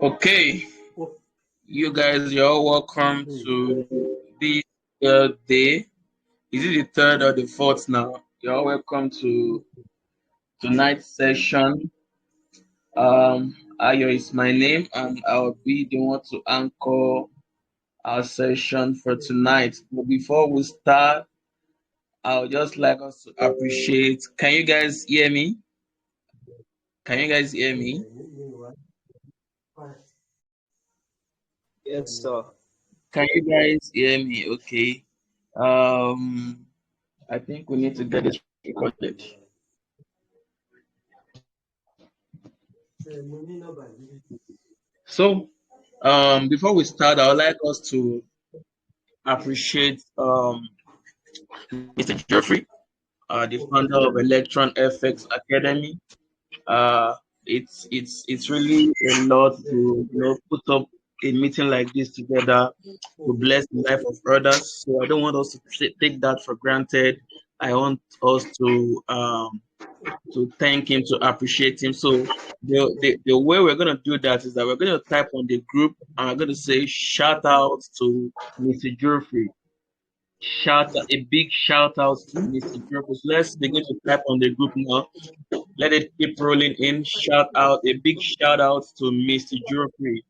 Okay, you guys, you're all welcome to this third day. Is it the third or the fourth now? You're all welcome to tonight's session. Ayo is my name, and I'll be the one to anchor our session for tonight. But before we start, I would just like us to appreciate. Can you guys hear me? Can you guys hear me? Yes, sir. Can you guys hear me? Okay. Um, I think we need to get this recorded. So, before we start, I would like us to appreciate Mr. Jeffrey, the founder of Electron FX Academy. Uh, it's really a lot to put up a meeting like this together to bless the life of others. So I don't want us to take that for granted. I want us to thank him, to appreciate him. So the way we're going to do that is that we're going to type on the group and we're going to say shout out to Mr. Jeffrey. A big shout out to Mr. Jeffrey. So let's begin to type on the group now. Let it keep rolling in. Shout out, a big shout out to Mr. Jeffrey.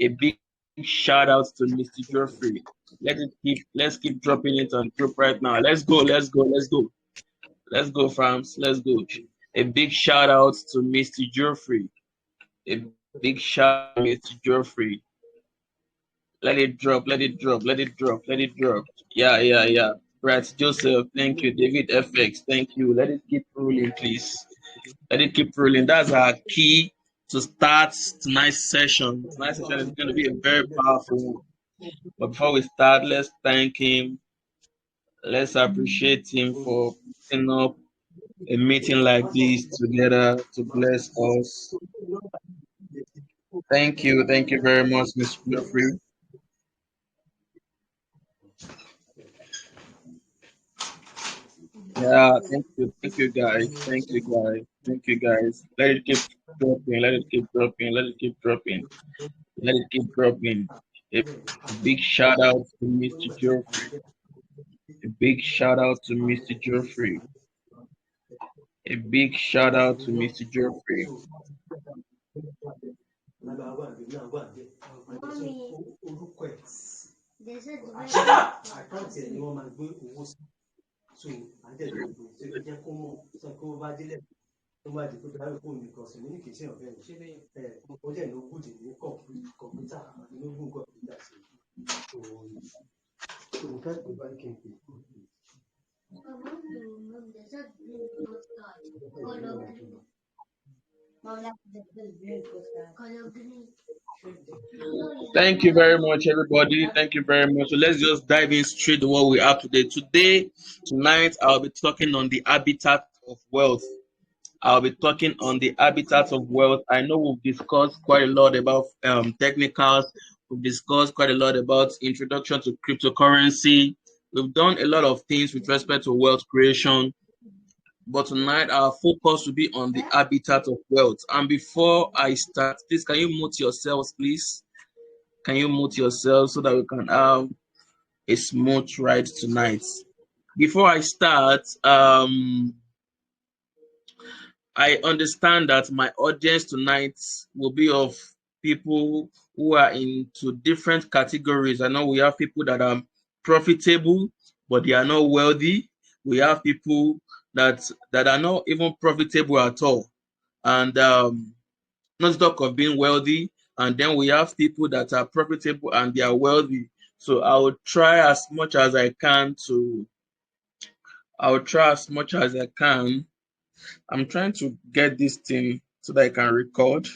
A big shout out to Mr. Jeffrey. Let's keep dropping it on group right now. Let's go, Let's go, fams. Let's go. A big shout out to Mr. Geoffrey. A big shout out to Mr. Geoffrey. Let it drop. Yeah. Brad Joseph, thank you. David FX, thank you. Let it keep rolling, please. Let it keep rolling. That's our key to start tonight's session. Tonight's session is going to be a very powerful one. But before we start, let's thank him. Let's appreciate him for putting up a meeting like this together to bless us. Thank you very much, Mr. Jeffrey. Yeah, thank you guys, thank you guys. Let it keep dropping, let it keep dropping, let it keep dropping, let it keep dropping. A big shout out to Mr. Jeffrey. A big shout out to Mr. Jeffrey. A big shout out to Mr. Jeffrey. Thank you very much, everybody. Thank you very much. So let's just dive in straight to what we have today. Tonight, I'll be talking on the habitat of wealth. I'll be talking on the habitat of wealth. I know we've discussed quite a lot about technicals. We've discussed quite a lot about introduction to cryptocurrency. We've done a lot of things with respect to wealth creation. But tonight, our focus will be on the habitat of wealth. And before I start, please, can you mute yourselves, please? Can you mute yourselves so that we can have a smooth ride tonight? Before I start, I understand that my audience tonight will be of people who are into different categories. I know we have people that are profitable, but they are not wealthy. We have people that are not even profitable at all. And not talk of being wealthy. And then we have people that are profitable and they are wealthy. So I will try as much as I can I'm trying to get this thing so that I can record.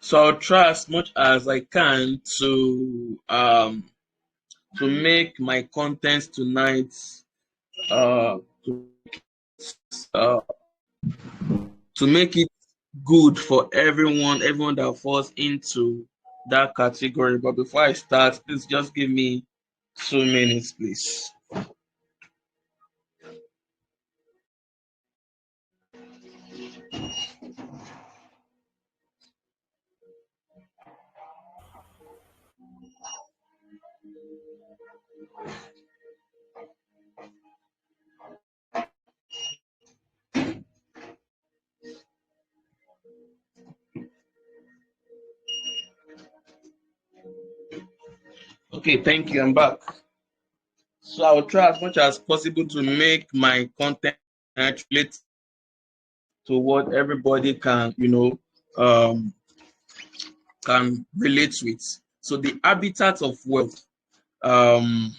So I'll try as much as I can to make my content tonight to, uh, to make it good for everyone that falls into that category. But before I start, please just give me 2 minutes, please. Okay, thank you. I'm back. So I will try as much as possible to make my content relate to what everybody can, can relate with. So the habitat of wealth. Um,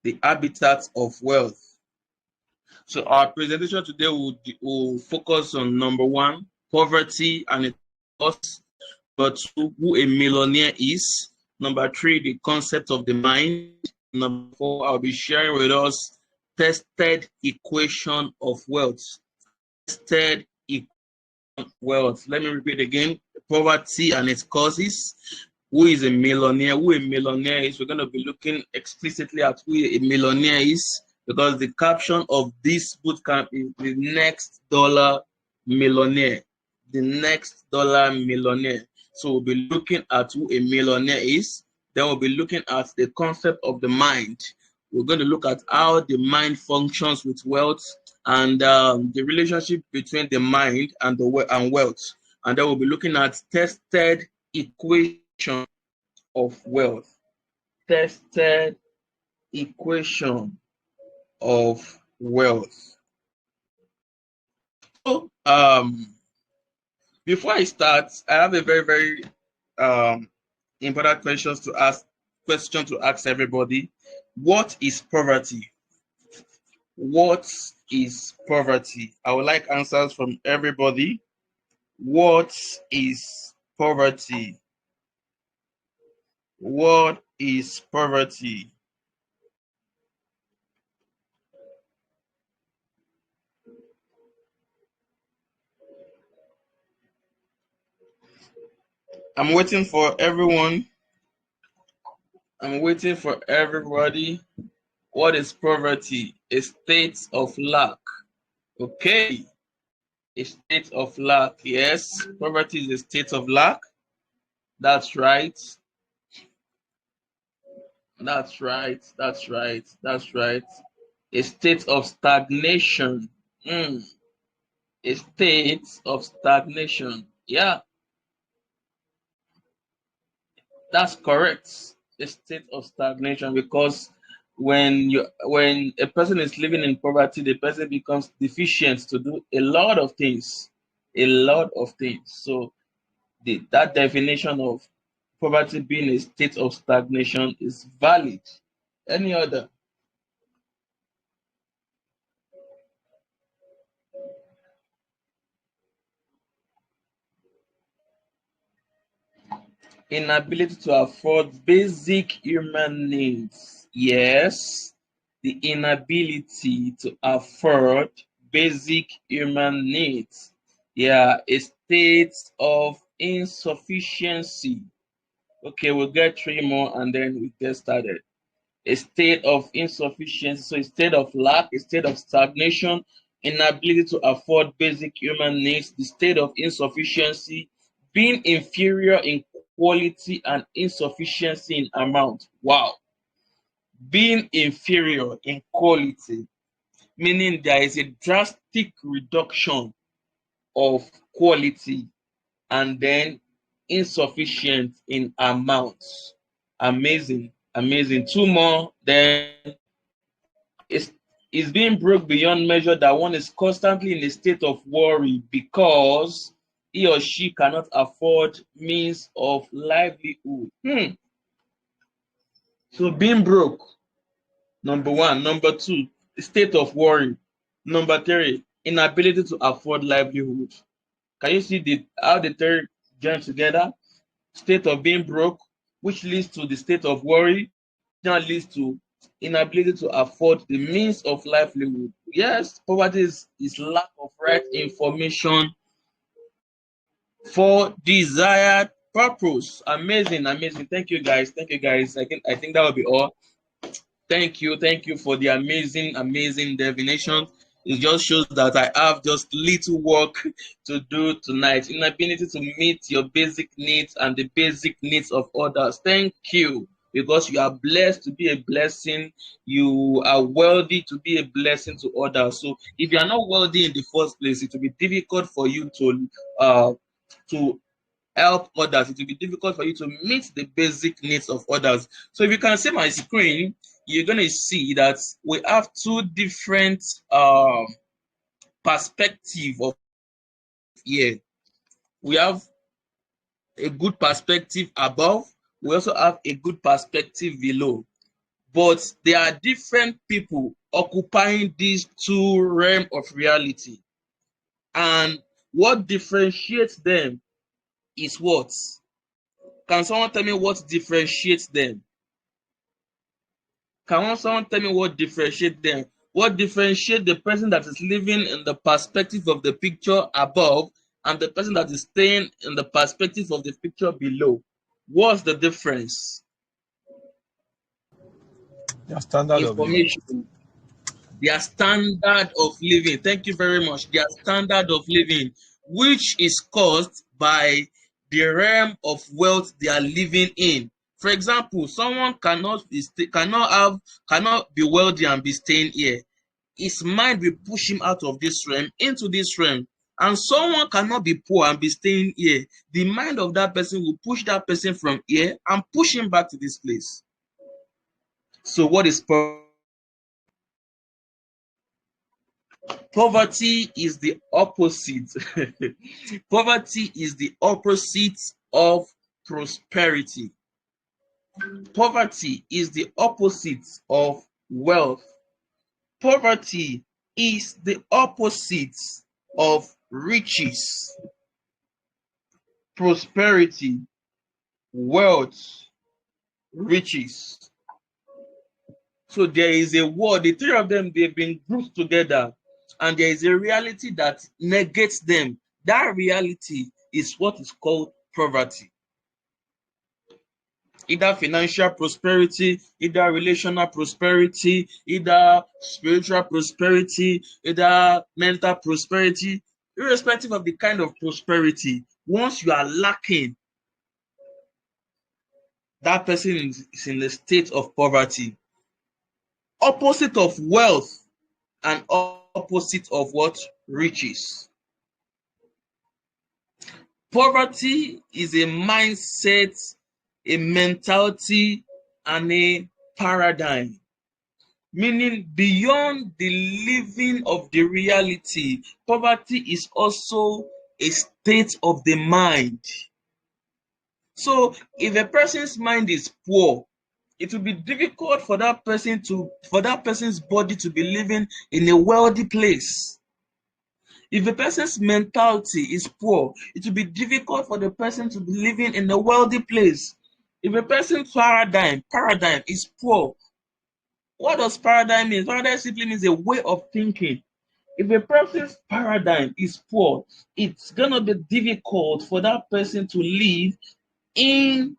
the habitat of wealth. So our presentation today will focus on number one, poverty and its cause. Number two, who a millionaire is. Number three, the concept of the mind. Number four, I'll be sharing with us tested equation of wealth. Tested equation of wealth. Let me repeat again. Poverty and its causes. Who is a millionaire? Who a millionaire is? We're going to be looking explicitly at who a millionaire is, because the caption of this bootcamp is the next dollar millionaire. The next dollar millionaire. So we'll be looking at who a millionaire is. Then we'll be looking at the concept of the mind. We're going to look at how the mind functions with wealth, and the relationship between the mind and wealth. And then we'll be looking at tested equation of wealth. Tested equation of wealth. So before I start, I have a very, very important question to ask everybody. What is poverty? What is poverty? I would like answers from everybody. What is poverty? What is poverty? I'm waiting for everyone. I'm waiting for everybody. What is poverty? A state of lack. Okay. A state of lack. Yes. Poverty is a state of lack. That's right. That's right. That's right. That's right. A state of stagnation. A state of stagnation. Yeah, that's correct. A state of stagnation, because when a person is living in poverty, the person becomes deficient to do a lot of things. A lot of things. So that definition of poverty being a state of stagnation is valid. Any other? Inability to afford basic human needs. Yes, the inability to afford basic human needs. Yeah, a state of insufficiency. Okay, we'll get three more and then we get started. A state of insufficiency, so a state of lack, a state of stagnation, inability to afford basic human needs, the state of insufficiency, being inferior in quality and insufficiency in amount. Wow. Being inferior in quality, meaning there is a drastic reduction of quality, and then insufficient in amounts. Amazing, amazing. Two more, then is being broke beyond measure, that one is constantly in a state of worry because he or she cannot afford means of livelihood. So being broke, number one. Number two, state of worry. Number three, inability to afford livelihood. Can you see how the three join together? State of being broke, which leads to the state of worry, now leads to inability to afford the means of livelihood. Yes, poverty is lack of right information for desired purpose. Amazing, amazing. Thank you guys. Thank you guys. I think that will be all. Thank you for the amazing, amazing definition. It just shows that I have just little work to do tonight. Inability to meet your basic needs and the basic needs of others. Thank you, because you are blessed to be a blessing. You are wealthy to be a blessing to others. So if you are not wealthy in the first place, it will be difficult for you to help others. It will be difficult for you to meet the basic needs of others. So if you can see my screen, you're going to see that we have two different perspective of here. We have a good perspective above. We also have a good perspective below. But there are different people occupying these two realms of reality. And what differentiates them is what? Can someone tell me what differentiates them? Can someone tell me what differentiates them? What differentiates the person that is living in the perspective of the picture above and the person that is staying in the perspective of the picture below? What's the difference? Their standard of living. Information. Their standard of living. Thank you very much. Their standard of living, which is caused by the realm of wealth they are living in. For example, someone cannot be wealthy and be staying here. His mind will push him out of this realm into this realm. And someone cannot be poor and be staying here. The mind of that person will push that person from here and push him back to this place. So what is poverty? Poverty is the opposite. Poverty is the opposite of prosperity. Poverty is the opposite of wealth. Poverty is the opposite of riches. Prosperity, wealth, riches. So there is a word, the three of them, they've been grouped together, and there is a reality that negates them. That reality is what is called poverty. Either financial prosperity, either relational prosperity, either spiritual prosperity, either mental prosperity, irrespective of the kind of prosperity, once you are lacking, that person is in a state of poverty. Opposite of wealth and opposite of what? Riches. Poverty is a mindset, a mentality, and a paradigm. Meaning, beyond the living of the reality, poverty is also a state of the mind. So, if a person's mind is poor, it will be difficult for that person's body to be living in a wealthy place. If a person's mentality is poor, it will be difficult for the person to be living in a wealthy place. If a person's paradigm is poor, what does paradigm mean? Paradigm simply means a way of thinking. If a person's paradigm is poor, it's gonna be difficult for that person to live in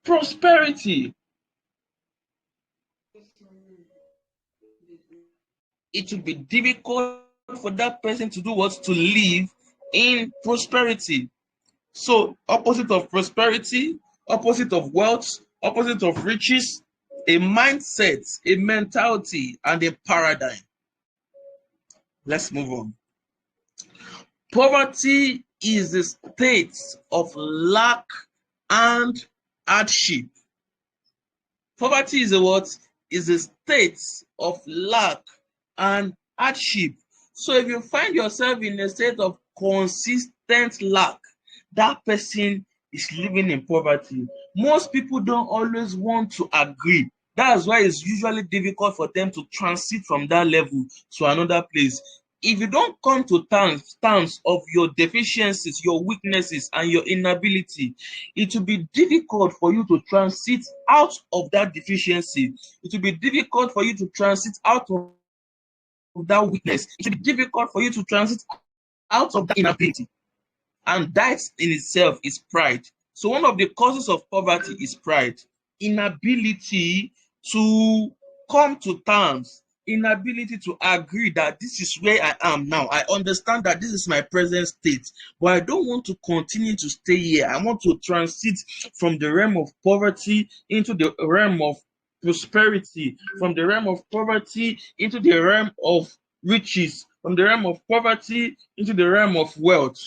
prosperity. It will be difficult for that person to do what? To live in prosperity. So, opposite of prosperity, opposite of wealth, opposite of riches, a mindset, a mentality, and a paradigm. Let's move on. Poverty is a state of lack and hardship. Poverty is a what? Is a state of lack and hardship. So if you find yourself in a state of consistent lack, that person is living in poverty. Most people don't always want to agree. That's why it's usually difficult for them to transit from that level to another place. If you don't come to terms of your deficiencies, your weaknesses, and your inability, it will be difficult for you to transit out of that deficiency. It will be difficult for you to transit out of that weakness. It will be difficult for you to transit out of that inability. And that in itself is pride. So one of the causes of poverty is pride. Inability to come to terms inability to agree that this is where I am now. I understand that this is my present state, but I don't want to continue to stay here. I want to transit from the realm of poverty into the realm of prosperity, from the realm of poverty into the realm of riches, from the realm of poverty into the realm of wealth.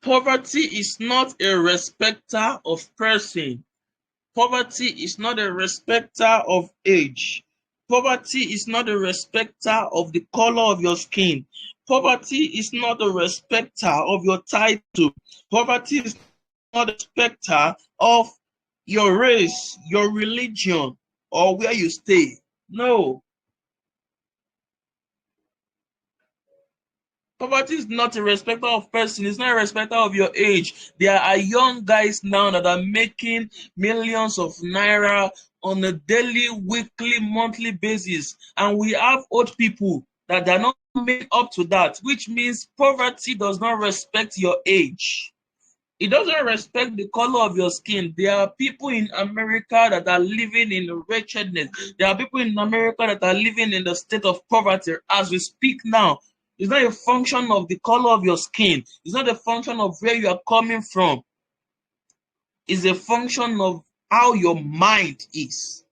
Poverty is not a respecter of person. Poverty is not a respecter of age. Poverty is not a respecter of the color of your skin. Poverty is not a respecter of your title. Poverty is not a respecter of your race, your religion, or where you stay. No. Poverty is not a respecter of person. It's not a respecter of your age. There are young guys now that are making millions of naira on a daily, weekly, monthly basis, and we have old people that are not made up to that, which means poverty does not respect your age. It doesn't respect the color of your skin. There are people in America that are living in wretchedness. There are people in America that are living in the state of poverty as we speak now. It's not a function of the color of your skin. It's not a function of where you are coming from. It's a function of how your mind is.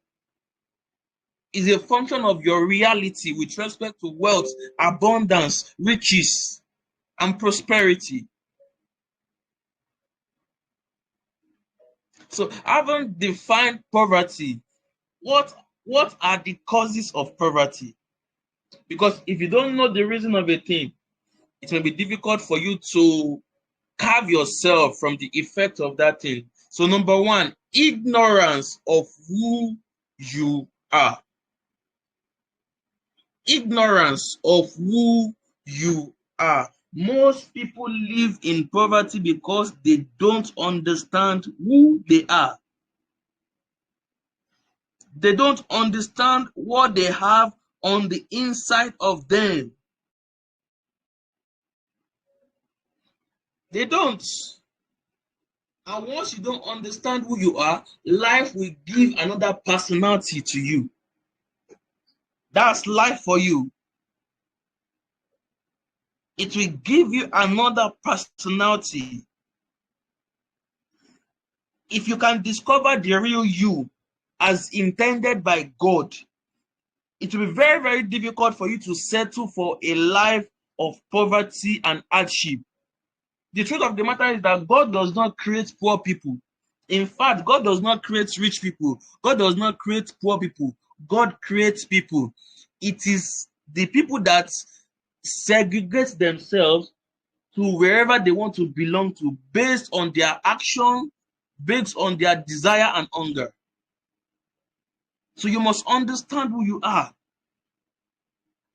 It's a function of your reality with respect to wealth, abundance, riches, and prosperity. So, having defined poverty, what are the causes of poverty? Because if you don't know the reason of a thing, it may be difficult for you to carve yourself from the effect of that thing. So, number one, ignorance of who you are. Ignorance of who you are. Most people live in poverty because they don't understand who they are. They don't understand what they have on the inside of them. They don't. And once you don't understand who you are, life will give another personality to you. That's life for you. It will give you another personality. If you can discover the real you as intended by God, it will be very, very difficult for you to settle for a life of poverty and hardship. The truth of the matter is that God does not create poor people. In fact, God does not create rich people. God does not create poor people. God creates people. It is the people that segregate themselves to wherever they want to belong to based on their action, based on their desire and hunger. So you must understand who you are.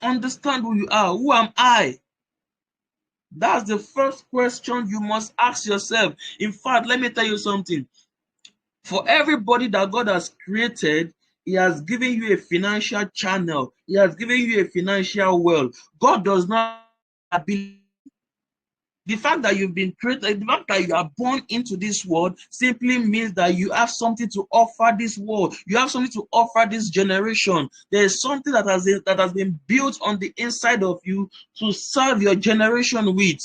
Understand who you are. Who am I? That's the first question you must ask yourself. In fact, let me tell you something. For everybody that God has created, He has given you a financial channel. He has given you a financial wealth. God does not ability. The fact that you've been created, the fact that you are born into this world simply means that you have something to offer this world. You have something to offer this generation. There is something that has been built on the inside of you to serve your generation with.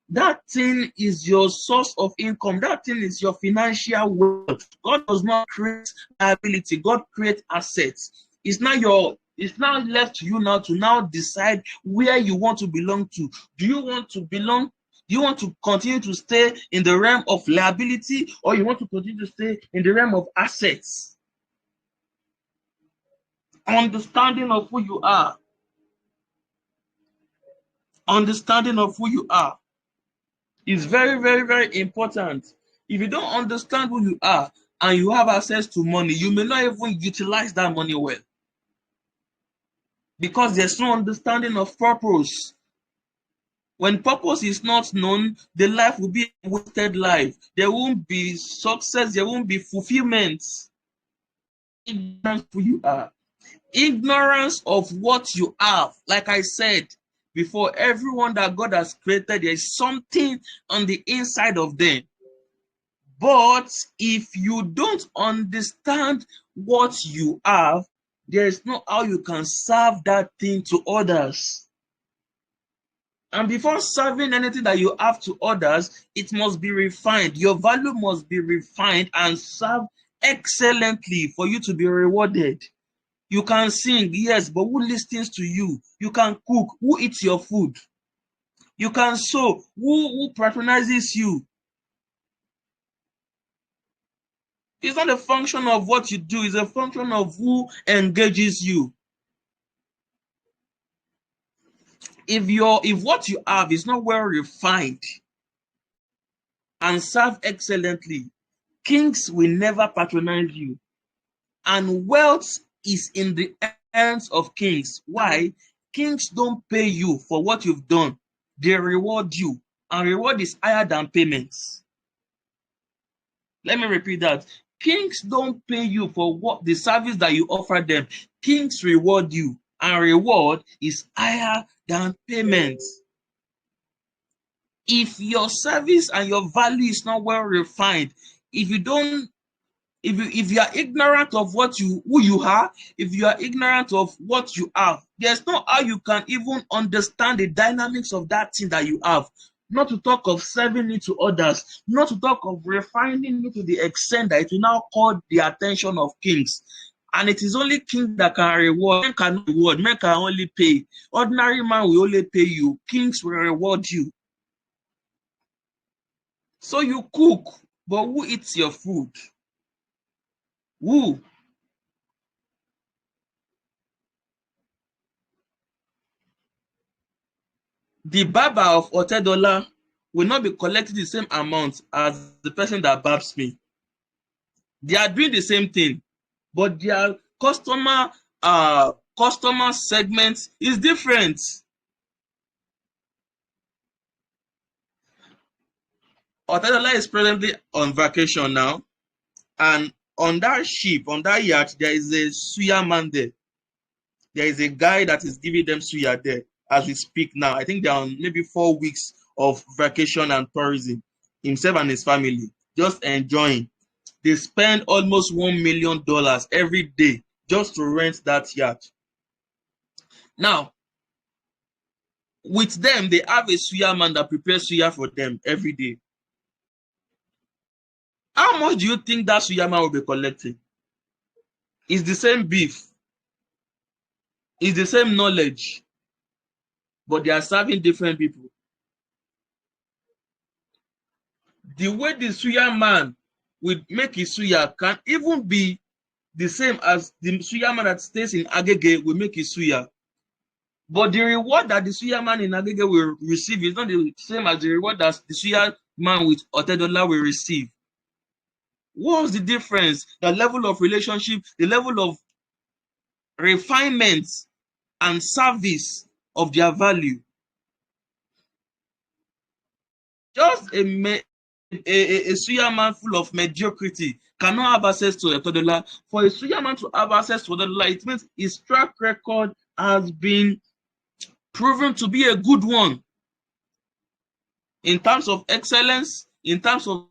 That thing is your source of income. That thing is your financial wealth. God does not create liability. God creates assets. It's now left to you now to now decide where you want to belong to. Do you want to belong? Do you want to continue to stay in the realm of liability, or you want to continue to stay in the realm of assets? Understanding of who you are. Understanding of who you are is very, very, very important. If you don't understand who you are and you have access to money, you may not even utilize that money well because there's no understanding of purpose. When purpose is not known, the life will be a wasted life. There won't be success, there won't be fulfillment. Ignorance of who you are. Ignorance of what you have. Like I said before, everyone that God has created, there is something on the inside of them. But if you don't understand what you have, there is no how you can serve that thing to others. And before serving anything that you have to others, it must be refined. Your value must be refined and served excellently for you to be rewarded. You can sing, yes, but who listens to you? You can cook, who eats your food? You can sew, who patronizes you? It's not a function of what you do, it's a function of who engages you. If what you have is not well refined and served excellently, kings will never patronize you. And wealth is in the hands of kings. Why? Kings don't pay you for what you've done. They reward you. And reward is higher than payments. Let me repeat that. Kings don't pay you for what the service that you offer them. Kings reward you. And reward is higher than payments. If your service and your value is not well refined, if you don't if you are ignorant of who you are, if you are ignorant of what you have, there's no how you can even understand the dynamics of that thing that you have. Not to talk of serving it to others, not to talk of refining it to the extent that it will now call the attention of kings. And it is only king that can reward. Men cannot reward, men can only pay. Ordinary man will only pay you, kings will reward you. So you cook, but who eats your food? Who? The barber of Otedola will not be collecting the same amount as the person that barbs me. They are doing the same thing, but their customer segment is different. Otedola is presently on vacation now, and on that ship, on that yacht, there is a suya man there. There is a guy that is giving them suya there as we speak now. I think they are on maybe 4 weeks of vacation and tourism, himself and his family, just enjoying. They spend almost $1 million every day just to rent that yacht. Now, with them, they have a suya man that prepares suya for them every day. How much do you think that suya man will be collecting? It's the same beef, it's the same knowledge, but they are serving different people. The way the suya man will make his suya can even be the same as the suya man that stays in Agege will make his suya. But the reward that the suya man in Agege will receive is not the same as the reward that the suya man with Otedola will receive. What's the difference? The level of relationship, the level of refinement and service of their value. Just a suya man full of mediocrity cannot have access to Otedola. For a suya man to have access to Otedola, it means his track record has been proven to be a good one in terms of excellence, in terms of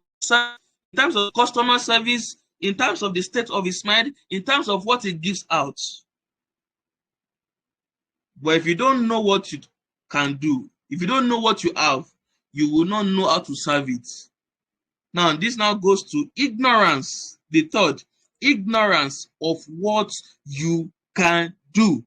customer service, in terms of the state of his mind, in terms of what he gives out. But if you don't know what you can do, if you don't know what you have, you will not know how to serve it. Now, this now goes to ignorance. The third, ignorance of what you can do.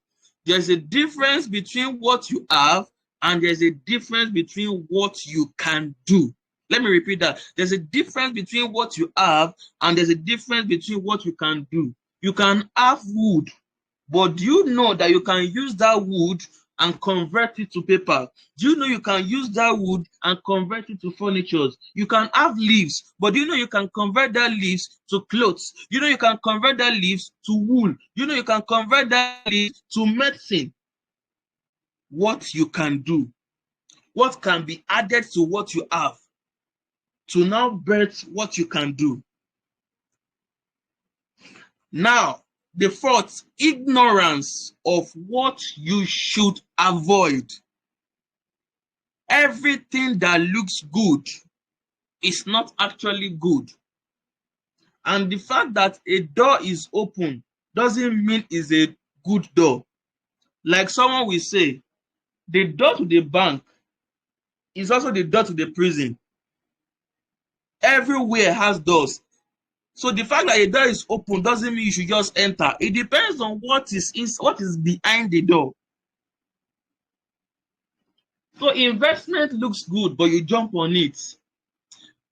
There's a difference between what you have and there's a difference between what you can do. Let me repeat that. There's a difference between what you have and there's a difference between what you can do. You can have wood, but do you know that you can use that wood and convert it to paper? Do you know you can use that wood and convert it to furniture? You can have leaves, but do you know you can convert that leaves to clothes? You know you can convert that leaves to wool. You know you can convert that leaves to medicine. What you can do, what can be added to what you have to now birth what you can do. Now, the fourth, ignorance of what you should avoid. Everything that looks good is not actually good. And the fact that a door is open doesn't mean it's a good door. Like someone will say, the door to the bank is also the door to the prison. Everywhere has doors. So the fact that a door is open doesn't mean you should just enter. It depends on what is behind the door. So investment looks good, but you jump on it.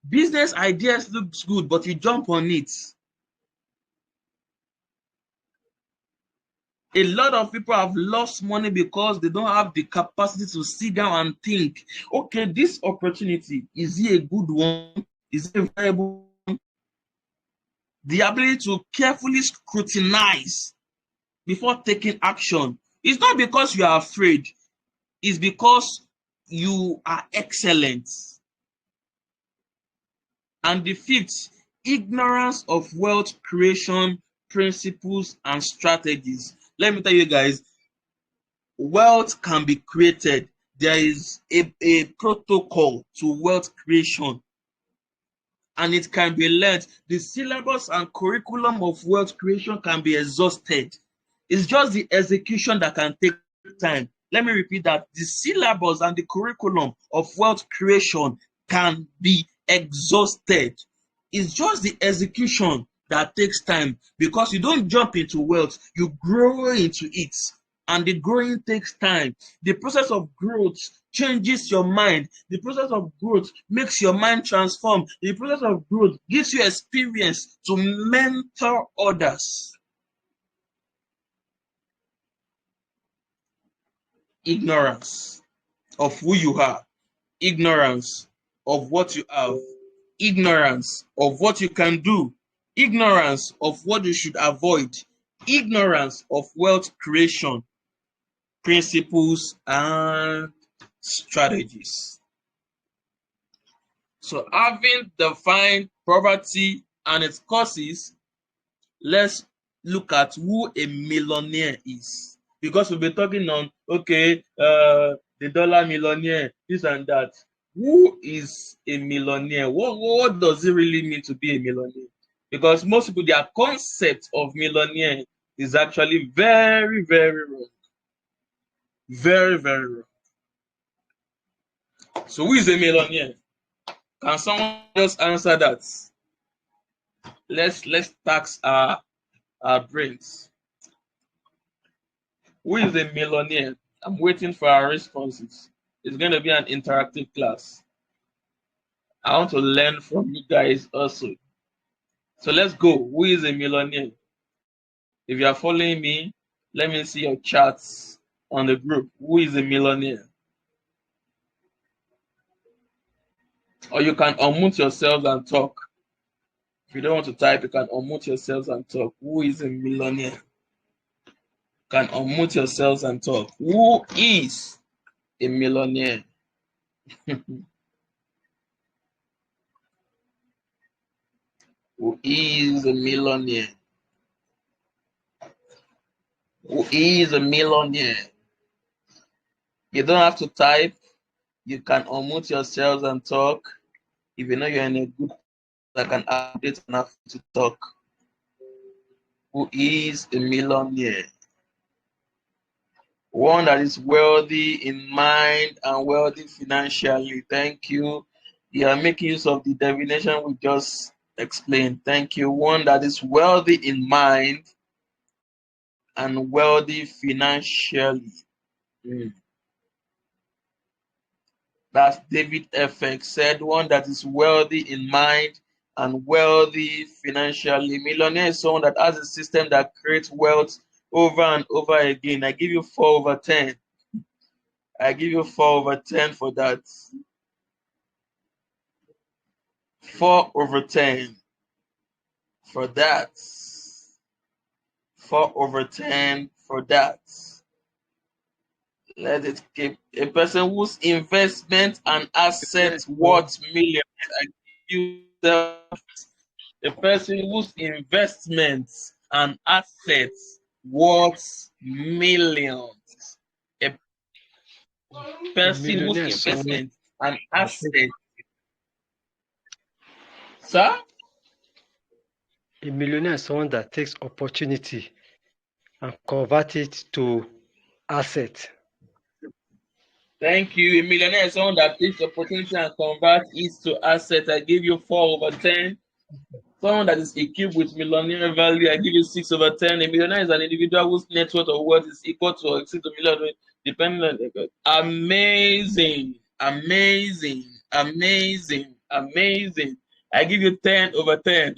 Business ideas looks good, but you jump on it. A lot of people have lost money because they don't have the capacity to sit down and think, okay, this opportunity, is it a good one? Is it a viable one? The ability to carefully scrutinize before taking action. It's not because you are afraid, it's because you are excellent. And the fifth, ignorance of wealth creation principles and strategies. Let me tell you guys, wealth can be created. There is a protocol to wealth creation, and it can be learned. The syllabus and curriculum of wealth creation can be exhausted. It's just the execution that can take time. Let me repeat that. The syllabus and the curriculum of wealth creation can be exhausted. It's just the execution that takes time, because you don't jump into wealth, you grow into it. And the growing takes time. The process of growth changes your mind. The process of growth makes your mind transform. The process of growth gives you experience to mentor others. Ignorance of who you are, ignorance of what you have, ignorance of what you can do, ignorance of what you should avoid, ignorance of wealth creation principles and strategies. So, having defined poverty and its causes, let's look at who a millionaire is. Because we'll be talking on, okay, the dollar millionaire, this and that. Who is a millionaire? What does it really mean to be a millionaire? Because most people, their concept of millionaire is actually very, very wrong. Very, very wrong. So, who is a millionaire? Can someone just answer that? Let's tax our brains. Who is a millionaire? I'm waiting for our responses. It's going to be an interactive class. I want to learn from you guys also. So let's go. Who is a millionaire? If you are following me, let me see your chats on the group. Who is a millionaire? Or you can unmute yourselves and talk. If you don't want to type, you can unmute yourselves and talk. Who is a millionaire? You can unmute yourselves and talk. Who is a millionaire? Who is a millionaire? Who is a millionaire? You don't have to type. You can unmute yourselves and talk. If you know you're in a good place, I can update enough to talk. Who is a millionaire? One that is wealthy in mind and wealthy financially. Thank you. You are making use of the definition we just explained. Thank you. One that is wealthy in mind and wealthy financially. That's David FX said, one that is wealthy in mind and wealthy financially. Millionaire is someone that has a system that creates wealth over and over again. I give you 4/10. I give you 4/10 for that. 4/10 for that. 4/10 for that. Let it keep a person whose investment and assets worth millions. I give you a person whose investments and assets worth millions. A person whose investment and assets, sir? A millionaire is someone that takes opportunity and convert it to asset. Thank you. A millionaire is someone that takes opportunity and converts it to asset. I give you 4/10. Someone that is equipped with millionaire value, I give you 6/10. A millionaire is an individual whose net worth or worth is equal to or exceed a million, depending on the. Amazing, amazing, amazing, amazing. I give you 10/10.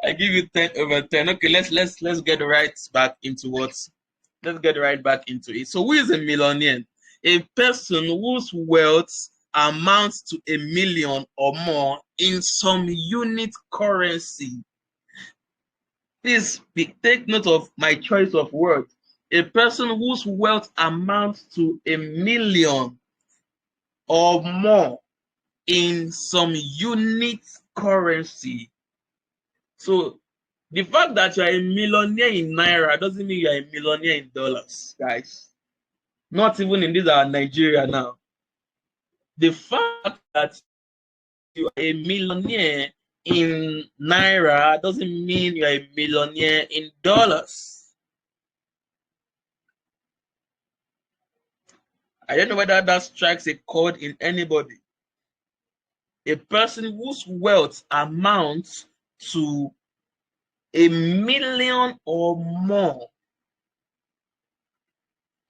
I give you 10/10. Okay, let's get right back into what. Let's get right back into it. So, who is a millionaire? A person whose wealth amounts to 1 million or more in some unit currency. Please take note of my choice of word. A person whose wealth amounts to 1 million or more in some unit currency. So the fact that you are a millionaire in naira doesn't mean you are a millionaire in dollars, guys. Not even in this our Nigeria now. The fact that you are a millionaire in naira doesn't mean you are a millionaire in dollars. I don't know whether that strikes a chord in anybody. A person whose wealth amounts to 1 million or more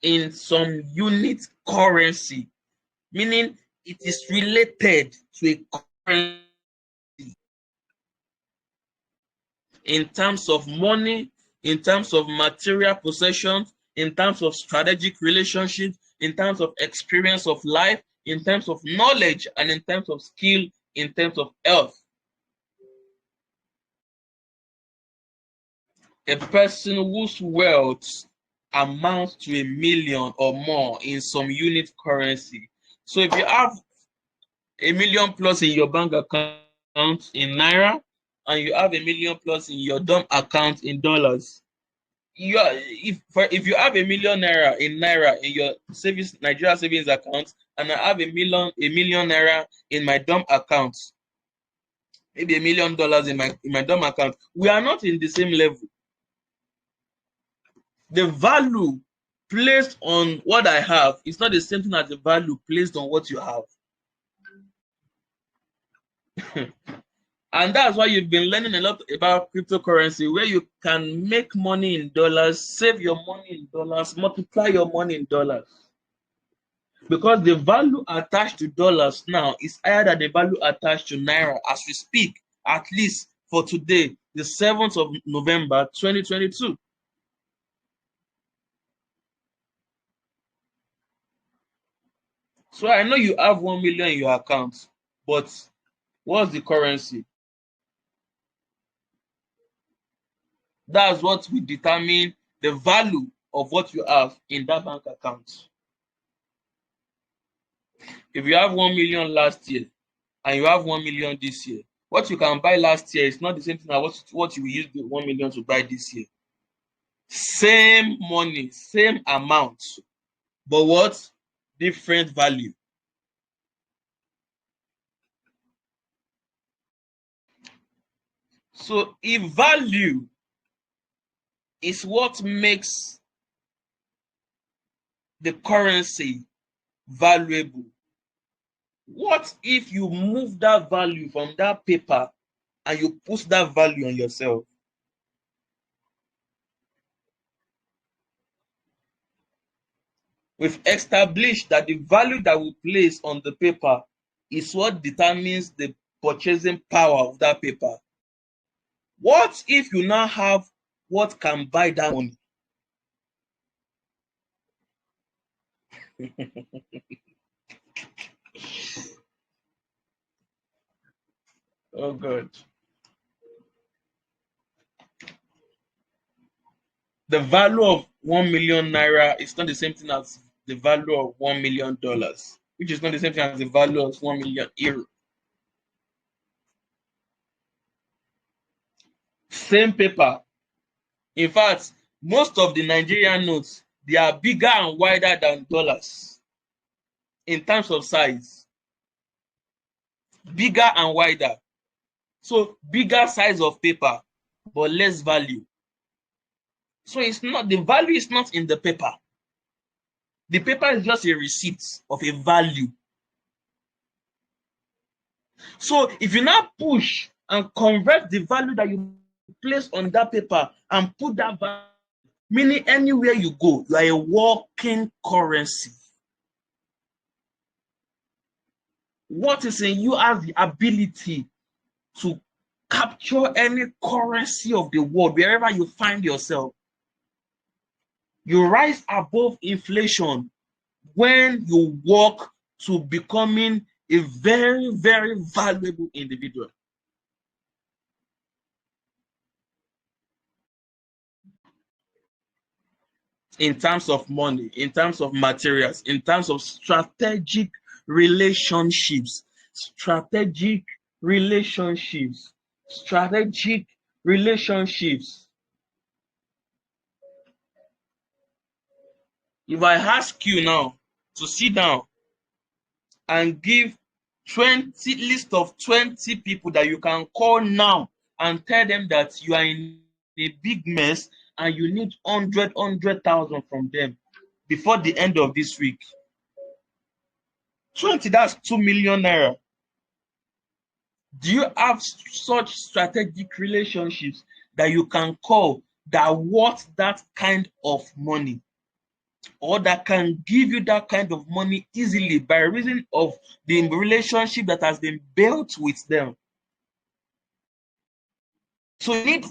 in some unit currency, meaning it is related to a currency in terms of money, in terms of material possessions, in terms of strategic relationships, in terms of experience of life, in terms of knowledge, and in terms of skill, in terms of health. A person whose wealth amounts to 1 million or more in some unit currency. So if you have 1 million plus in your bank account in naira, and you have 1 million plus in your dump account in dollars, if you have 1 million naira in your savings Nigeria savings account, and I have a million naira in my dump account, maybe $1 million in my dump account, we are not in the same level. The value placed on what I have is not the same thing as the value placed on what you have. And that's why you've been learning a lot about cryptocurrency, where you can make money in dollars, save your money in dollars, multiply your money in dollars. Because the value attached to dollars now is higher than the value attached to naira as we speak, at least for today, the 7th of November 2022. So I know you have 1 million in your account, but what's the currency? That's what will determine the value of what you have in that bank account. If you have 1 million last year and you have 1 million this year, what you can buy last year is not the same thing as what you will use the 1 million to buy this year. Same money, same amount, but what? Different value. So if value is what makes the currency valuable, what if you move that value from that paper and you put that value on yourself? We've established that the value that we place on the paper is what determines the purchasing power of that paper. What if you now have what can buy that money? Oh God. The value of 1 million naira is not the same thing as the value of $1 million, which is not the same thing as the value of 1 million euro. Same paper. In fact, most of the Nigerian notes, they are bigger and wider than dollars in terms of size. Bigger and wider. So bigger size of paper, but less value. So it's not, the value is not in the paper. The paper is just a receipt of a value. So if you now push and convert the value that you place on that paper and put that value, meaning anywhere you go, you are a walking currency. What is in you has the ability to capture any currency of the world wherever you find yourself. You rise above inflation when you work to becoming a very, very valuable individual. In terms of money, in terms of materials, in terms of strategic relationships, strategic relationships, strategic relationships. If I ask you now to sit down and give 20 list of 20 people that you can call now and tell them that you are in a big mess and you need 100,000 from them before the end of this week. 20, that's 2 million naira. Do you have such strategic relationships that you can call that worth that kind of money, or that can give you that kind of money easily by reason of the relationship that has been built with them? So you need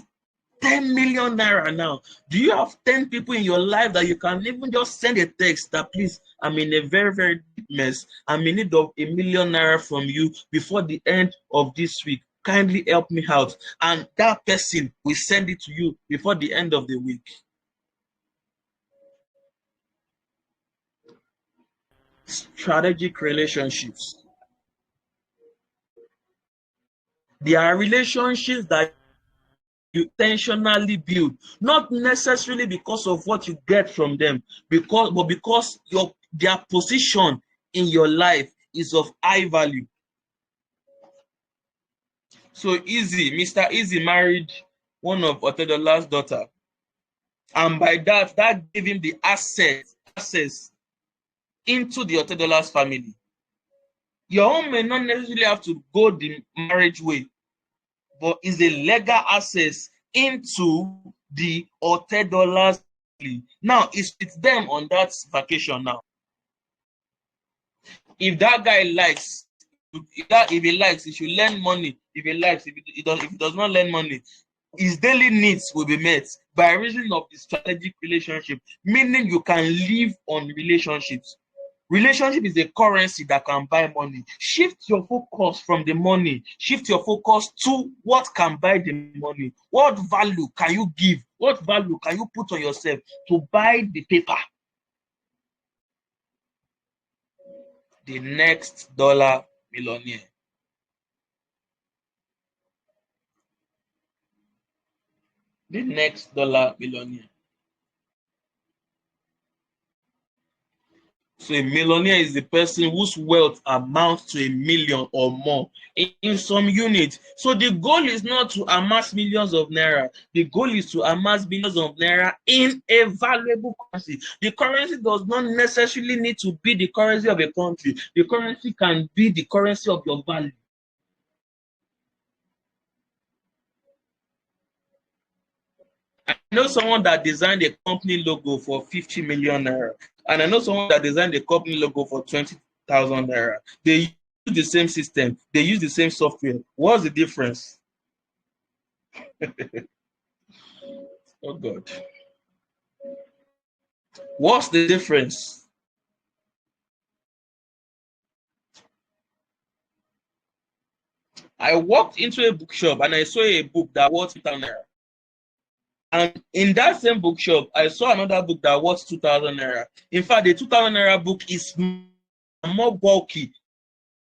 10 million naira now. Do you have 10 people in your life that you can even just send a text that, please, I'm in a very, very deep mess. I'm in need of 1 million naira from you before the end of this week. Kindly help me out. And that person will send it to you before the end of the week. Strategic relationships. There are relationships that you intentionally build, not necessarily because of what you get from them, but because their position in your life is of high value. So Mr. Easy married one of Otedola's daughter, and by that gave him the access into the Otedola's family. Your own may not necessarily have to go the marriage way, but is a legal access into the Otedola's family. Now it's with them on that vacation now. If that guy likes, if he likes, he should lend money. If he likes, if he does not lend money, his daily needs will be met by reason of the strategic relationship, meaning you can live on relationships. Relationship is a currency that can buy money. Shift your focus from the money. Shift your focus to what can buy the money. What value can you give? What value can you put on yourself to buy the paper? The next dollar millionaire. The next dollar millionaire. So a millionaire is the person whose wealth amounts to 1 million or more in some unit. So the goal is not to amass millions of naira. The goal is to amass billions of naira in a valuable currency. The currency does not necessarily need to be the currency of a country. The currency can be the currency of your value. I know someone that designed a company logo for 50 million naira, and I know someone that designed a company logo for 20,000 naira. They use the same system, they use the same software. What's the difference? Oh God. What's the difference? I walked into a bookshop and I saw a book that was 2,000 naira. And in that same bookshop, I saw another book that was 2,000 naira. In fact, the 2,000 naira book is more bulky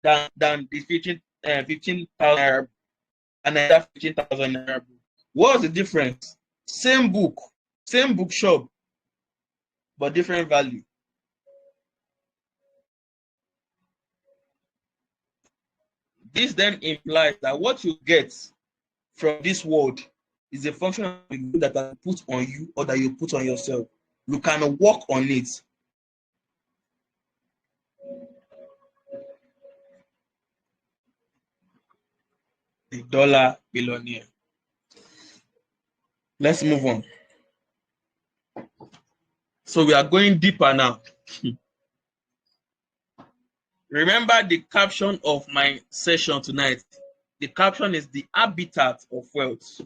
than the 15,000 naira and another 15,000 naira book. What's the difference? Same book, same bookshop, but different value. This then implies that what you get from this world is a function of the good that I put on you or that you put on yourself. You can work on it. The dollar billionaire. Let's move on. So we are going deeper now. Remember the caption of my session tonight. The caption is the habitat of wealth.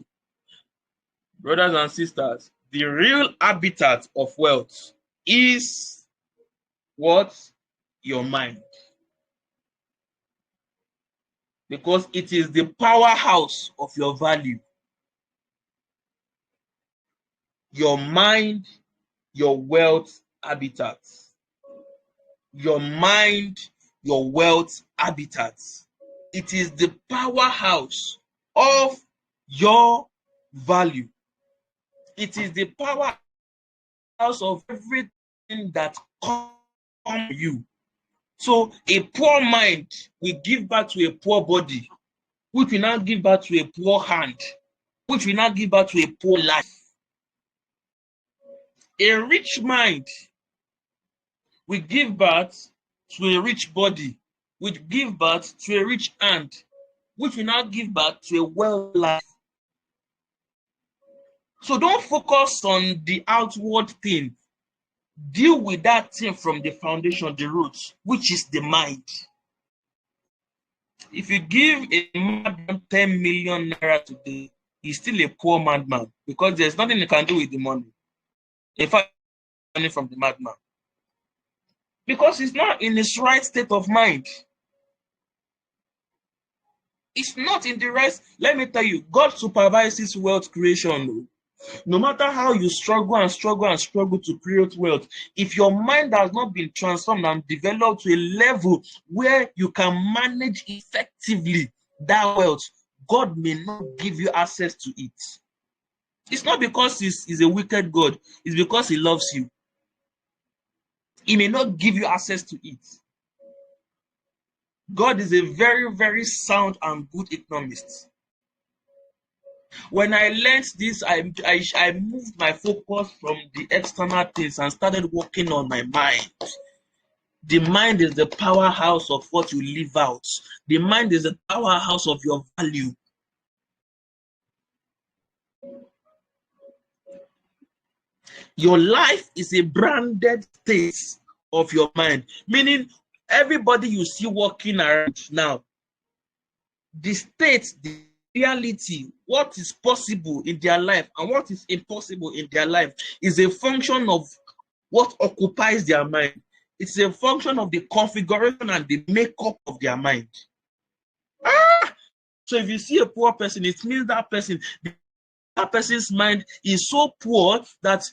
Brothers and sisters, the real habitat of wealth is what? Your mind. Because it is the powerhouse of your value. Your mind, your wealth habitat. Your mind, your wealth habitat. It is the powerhouse of your value. It is the powerhouse of everything that comes from you. So a poor mind will give birth to a poor body, which will now give birth to a poor hand, which will now give birth to a poor life. A rich mind will give birth to a rich body, which give birth to a rich hand, which will now give birth to a well life. So don't focus on the outward thing. Deal with that thing from the foundation, the roots, which is the mind. If you give a madman 10 million naira today, he's still a poor madman because there's nothing you can do with the money. In fact, money from the madman. Because he's not in his right state of mind. It's not in the right. Let me tell you, God supervises wealth creation. No matter how you struggle and struggle and struggle to create wealth, if your mind has not been transformed and developed to a level where you can manage effectively that wealth, God may not give you access to it. It's not because he's a wicked God, it's because he loves you. He may not give you access to it. God is a very, very sound and good economist. When I learned this, I moved my focus from the external things and started working on my mind. The mind is the powerhouse of what you live out. The mind is the powerhouse of your value. Your life is a branded state of your mind, meaning everybody you see walking around now, the state, the reality, what is possible in their life and what is impossible in their life is a function of what occupies their mind. It's a function of the configuration and the makeup of their mind. So if you see a poor person, it means that person's mind is so poor that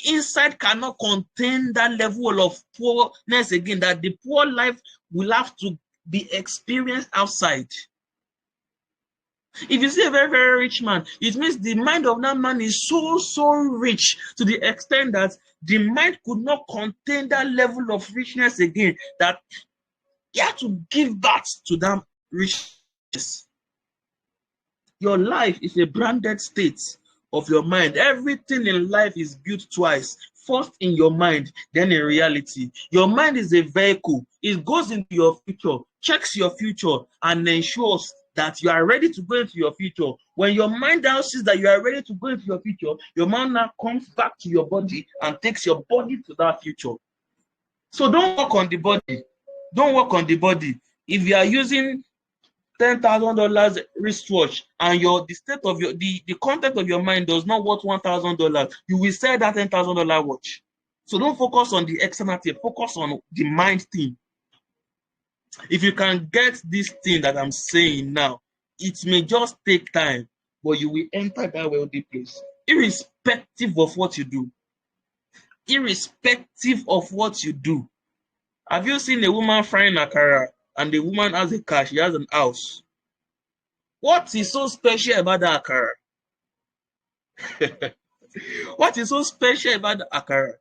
inside cannot contain that level of poorness again, that the poor life will have to be experienced outside. If you see a very, very rich man, it means the mind of that man is so rich to the extent that the mind could not contain that level of richness again, that he had to give birth to that richness. Your life is a branded state of your mind. Everything in life is built twice. First in your mind, then in reality. Your mind is a vehicle. It goes into your future, checks your future, and ensures that you are ready to go into your future. When your mind now sees that you are ready to go into your future, your mind now comes back to your body and takes your body to that future. So don't work on the body. Don't work on the body. If you are using $10,000 wristwatch and the state of the content of your mind does not worth $1,000, you will sell that $10,000 watch. So don't focus on the external thing, focus on the mind thing. If you can get this thing that I'm saying now, it may just take time, but you will enter that wealthy place, irrespective of what you do. Irrespective of what you do. Have you seen a woman frying akara and the woman has a car, she has an house? What is so special about the akara? What is so special about the akara?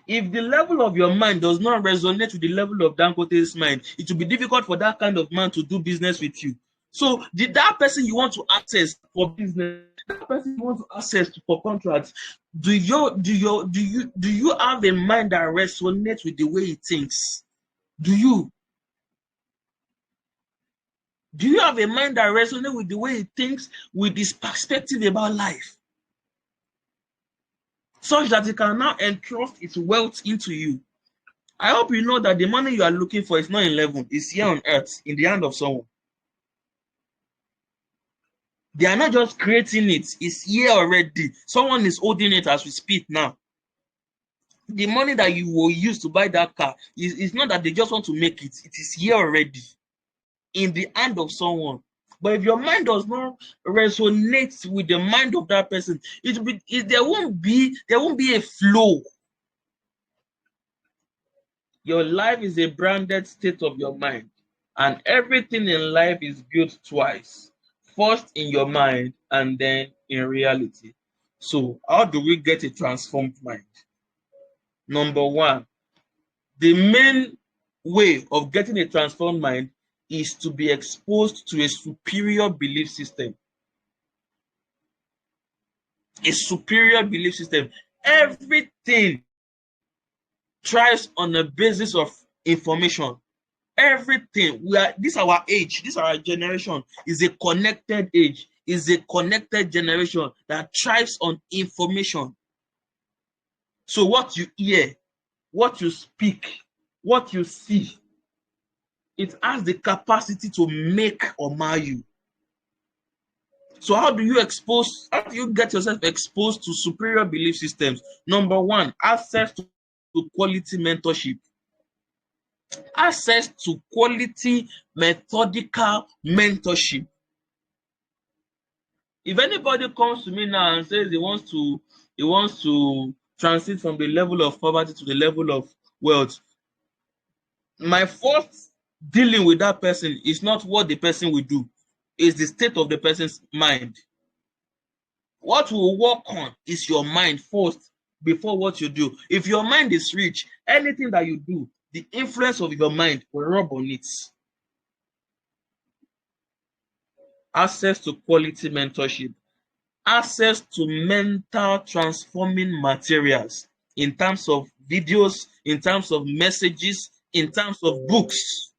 If the level of your mind does not resonate with the level of Dangote's mind, it will be difficult for that kind of man to do business with you. So that person you want to access for business, that person you want to access for contracts, do you have a mind that resonates with the way he thinks? Do you have a mind that resonates with the way he thinks, with his perspective about life, such that he can now entrust its wealth into you? I hope you know that the money you are looking for is not in heaven, it's here on earth, in the hand of someone. They are not just creating it, it's here already. Someone is holding it as we speak now. The money that you will use to buy that car is not that they just want to make it, it is here already in the hand of someone. But if your mind does not resonate with the mind of that person, there won't be a flow. Your life is a branded state of your mind, and everything in life is built twice. First in your mind and then in reality. So how do we get a transformed mind? Number one, the main way of getting a transformed mind is to be exposed to a superior belief system. A superior belief system. Everything thrives on the basis of information. Everything. This our age, this our generation is a connected age, is a connected generation that thrives on information. So what you hear, what you speak, what you see, it has the capacity to make or mar you. So how do you get yourself exposed to superior belief systems? Number one, access to quality mentorship. Access to quality methodical mentorship. If anybody comes to me now and says he wants to transit from the level of poverty to the level of wealth, my first dealing with that person is not what the person will do, it's the state of the person's mind. What we'll work on is your mind first before what you do. If your mind is rich, anything that you do, the influence of your mind will rub on it. Access to quality mentorship. Access to mental transforming materials in terms of videos, in terms of messages, in terms of books.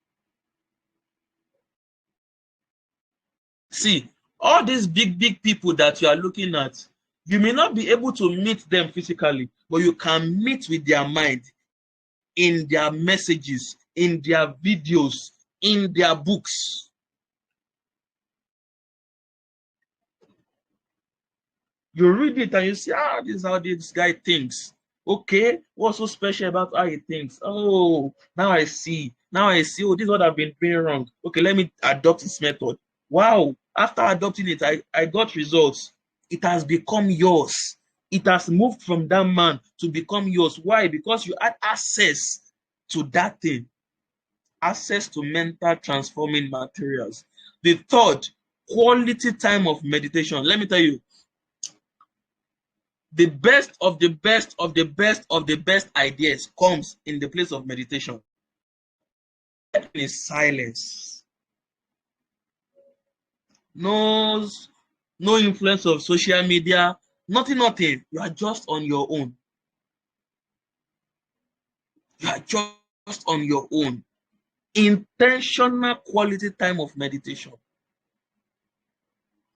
See, all these big people that you are looking at, you may not be able to meet them physically, but you can meet with their mind in their messages, in their videos, in their books. You read it and you see, this is how this guy thinks. Okay, what's so special about how he thinks? Oh, now I see. Oh, this is what I've been doing wrong. Okay, let me adopt this method. Wow, after adopting it, I got results. It has become yours. It has moved from that man to become yours. Why? Because you had access to that thing. Access to mental transforming materials. The third, quality time of meditation. Let me tell you, the best of the best of the best of the best ideas comes in the place of meditation. Is silence. No influence of social media, nothing. You are just on your own. You are just on your own. Intentional quality time of meditation.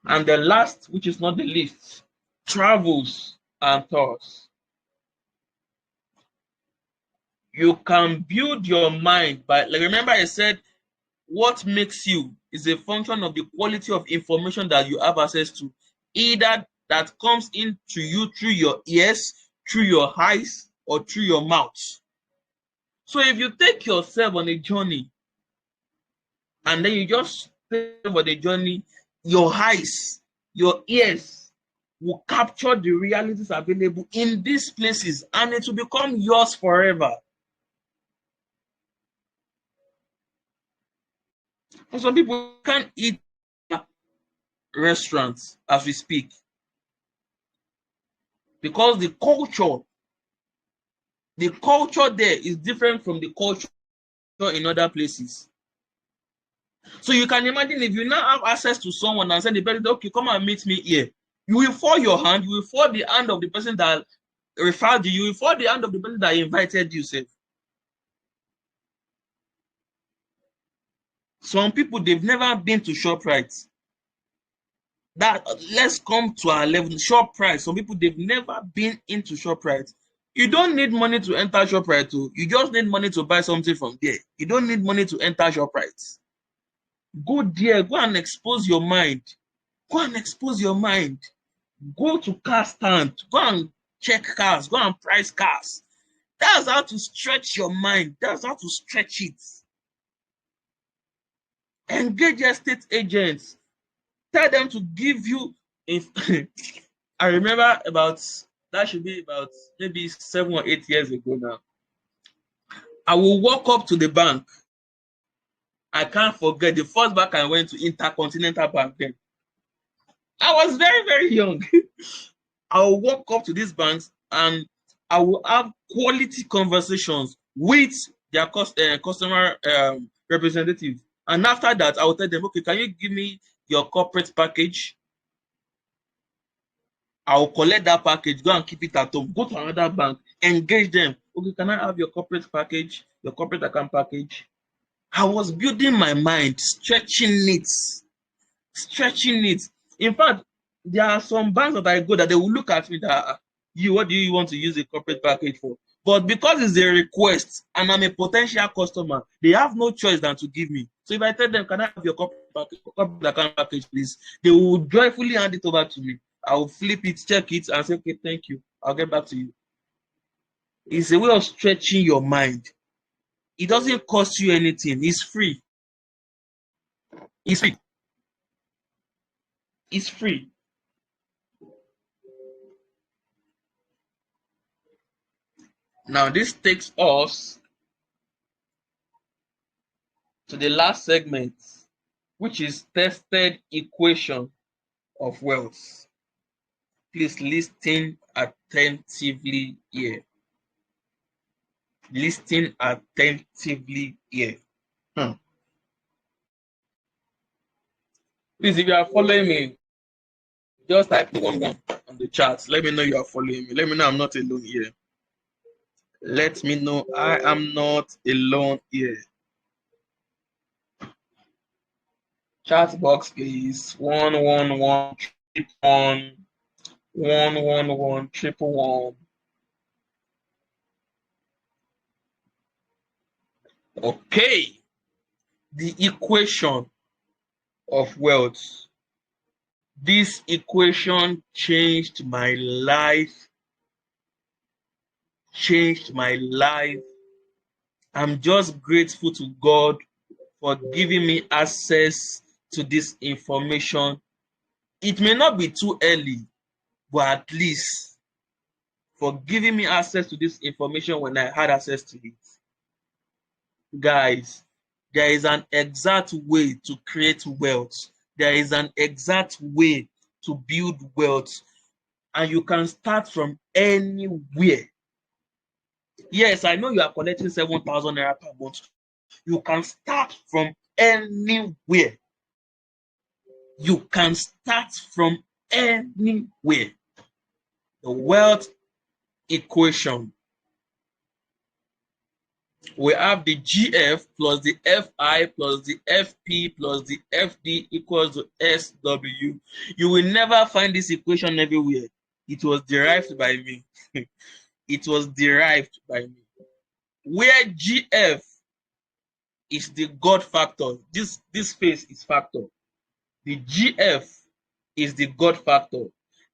And the last, which is not the least, travels and tours. You can build your mind by, like, remember I said, what makes you is a function of the quality of information that you have access to, either that comes into you through your ears, through your eyes, or through your mouth. So if you take yourself on a journey and then you just stay for the journey, your eyes, your ears will capture the realities available in these places and it will become yours forever. And some people can't eat restaurants as we speak because the culture there is different from the culture in other places. So you can imagine if you now have access to someone and say the person, okay, come and meet me here. You will fall your hand, you will fall the hand of the person that referred you, you will fall the hand of the person that invited you, say. Some people, they've never been to ShopRite. That let's come to our level. ShopRite. Some people, they've never been into ShopRite. You don't need money to enter ShopRite too. You just need money to buy something from there. You don't need money to enter ShopRite. Go there, go and expose your mind. Go and expose your mind. Go to car stand, go and check cars, go and price cars. That's how to stretch your mind. That's how to stretch it. Engage estate agents. Tell them to give you. If I remember that should be about maybe 7 or 8 years ago now. I will walk up to the bank. I can't forget the first bank I went to, Intercontinental Bank then. I was very, very young. I will walk up to these banks and I will have quality conversations with their customer representative. And after that, I will tell them, okay, can you give me your corporate package? I will collect that package, go and keep it at home, go to another bank, engage them. Okay, can I have your corporate package, your corporate account package? I was building my mind, stretching it. In fact, there are some banks that I go that they will look at me that what do you want to use a corporate package for? But because it's a request and I'm a potential customer, they have no choice than to give me. So if I tell them, can I have your corporate account package, please? They will joyfully hand it over to me. I will flip it, check it, and say, okay, thank you. I'll get back to you. It's a way of stretching your mind. It doesn't cost you anything. It's free. It's free. It's free. Now, this takes us to the last segment, which is tested equation of wealth. Please listen attentively here. Listen attentively here. Please, if you are following me, just type 1 on the chat. Let me know you are following me. Let me know I'm not alone here. Let me know I am not alone here. Chat box, please. 111 111 111 111. Okay. The equation of wealth. This equation changed my life. I'm just grateful to God for giving me access to this information. It may not be too early, but at least for giving me access to this information when I had access to it. Guys, there is an exact way to create wealth. There is an exact way to build wealth. And you can start from anywhere. Yes, I know you are collecting 7,000 naira per month. You can start from anywhere. You can start from anywhere. The wealth equation. We have the GF plus the FI plus the FP plus the FD equals to SW. You will never find this equation everywhere. It was derived by me. It was derived by me. Where GF is the God factor, this phase is factor. The GF is the God factor.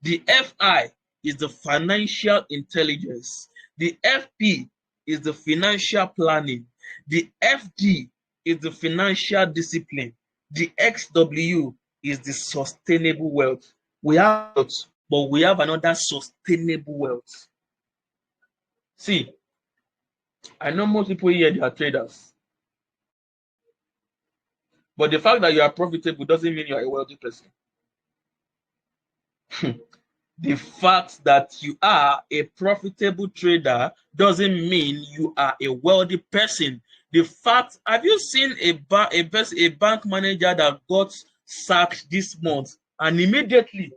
The FI is the financial intelligence. The FP is the financial planning. The FD is the financial discipline. The XW is the sustainable wealth. We have wealth, but we have another sustainable wealth. See, I know most people here, they are traders. But the fact that you are profitable doesn't mean you are a wealthy person. The fact that you are a profitable trader doesn't mean you are a wealthy person. The fact, have you seen a bank manager that got sacked this month and immediately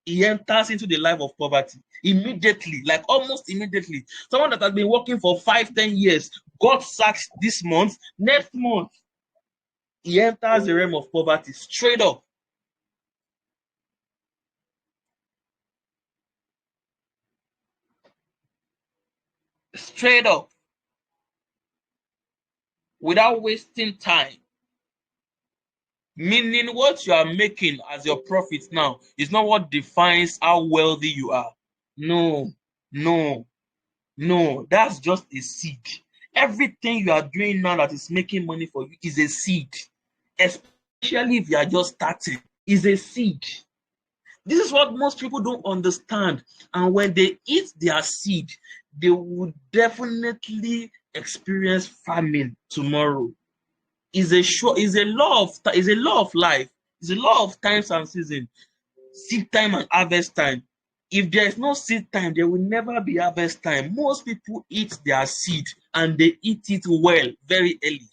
he enters into the life of poverty? Immediately, like almost immediately. Someone that has been working for 5-10 years got sacked this month. Next month, he enters the realm of poverty straight up. Straight up, without wasting time. Meaning, what you are making as your profit now is not what defines how wealthy you are. No, no, no. That's just a seed. Everything you are doing now that is making money for you is a seed. Especially if you are just starting, is a seed. This is what most people don't understand. And when they eat their seed, they will definitely experience famine tomorrow. Is a law of life. It's a law of times and season. Seed time and harvest time. If there is no seed time, there will never be harvest time. Most people eat their seed and they eat it well very early.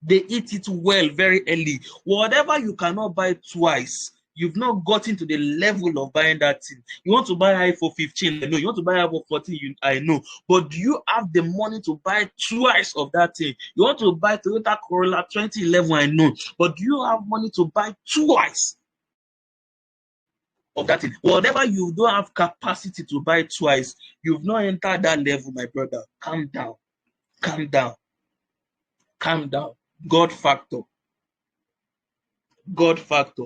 They eat it well very early. Whatever you cannot buy twice, you've not gotten to the level of buying that thing. You want to buy iPhone 15, I know. You want to buy iPhone 14, I know. But do you have the money to buy twice of that thing? You want to buy Toyota Corolla 2011, I know. But do you have money to buy twice of that thing? Whatever you don't have capacity to buy twice, you've not entered that level, my brother. Calm down. Calm down. Calm down. God factor. God factor.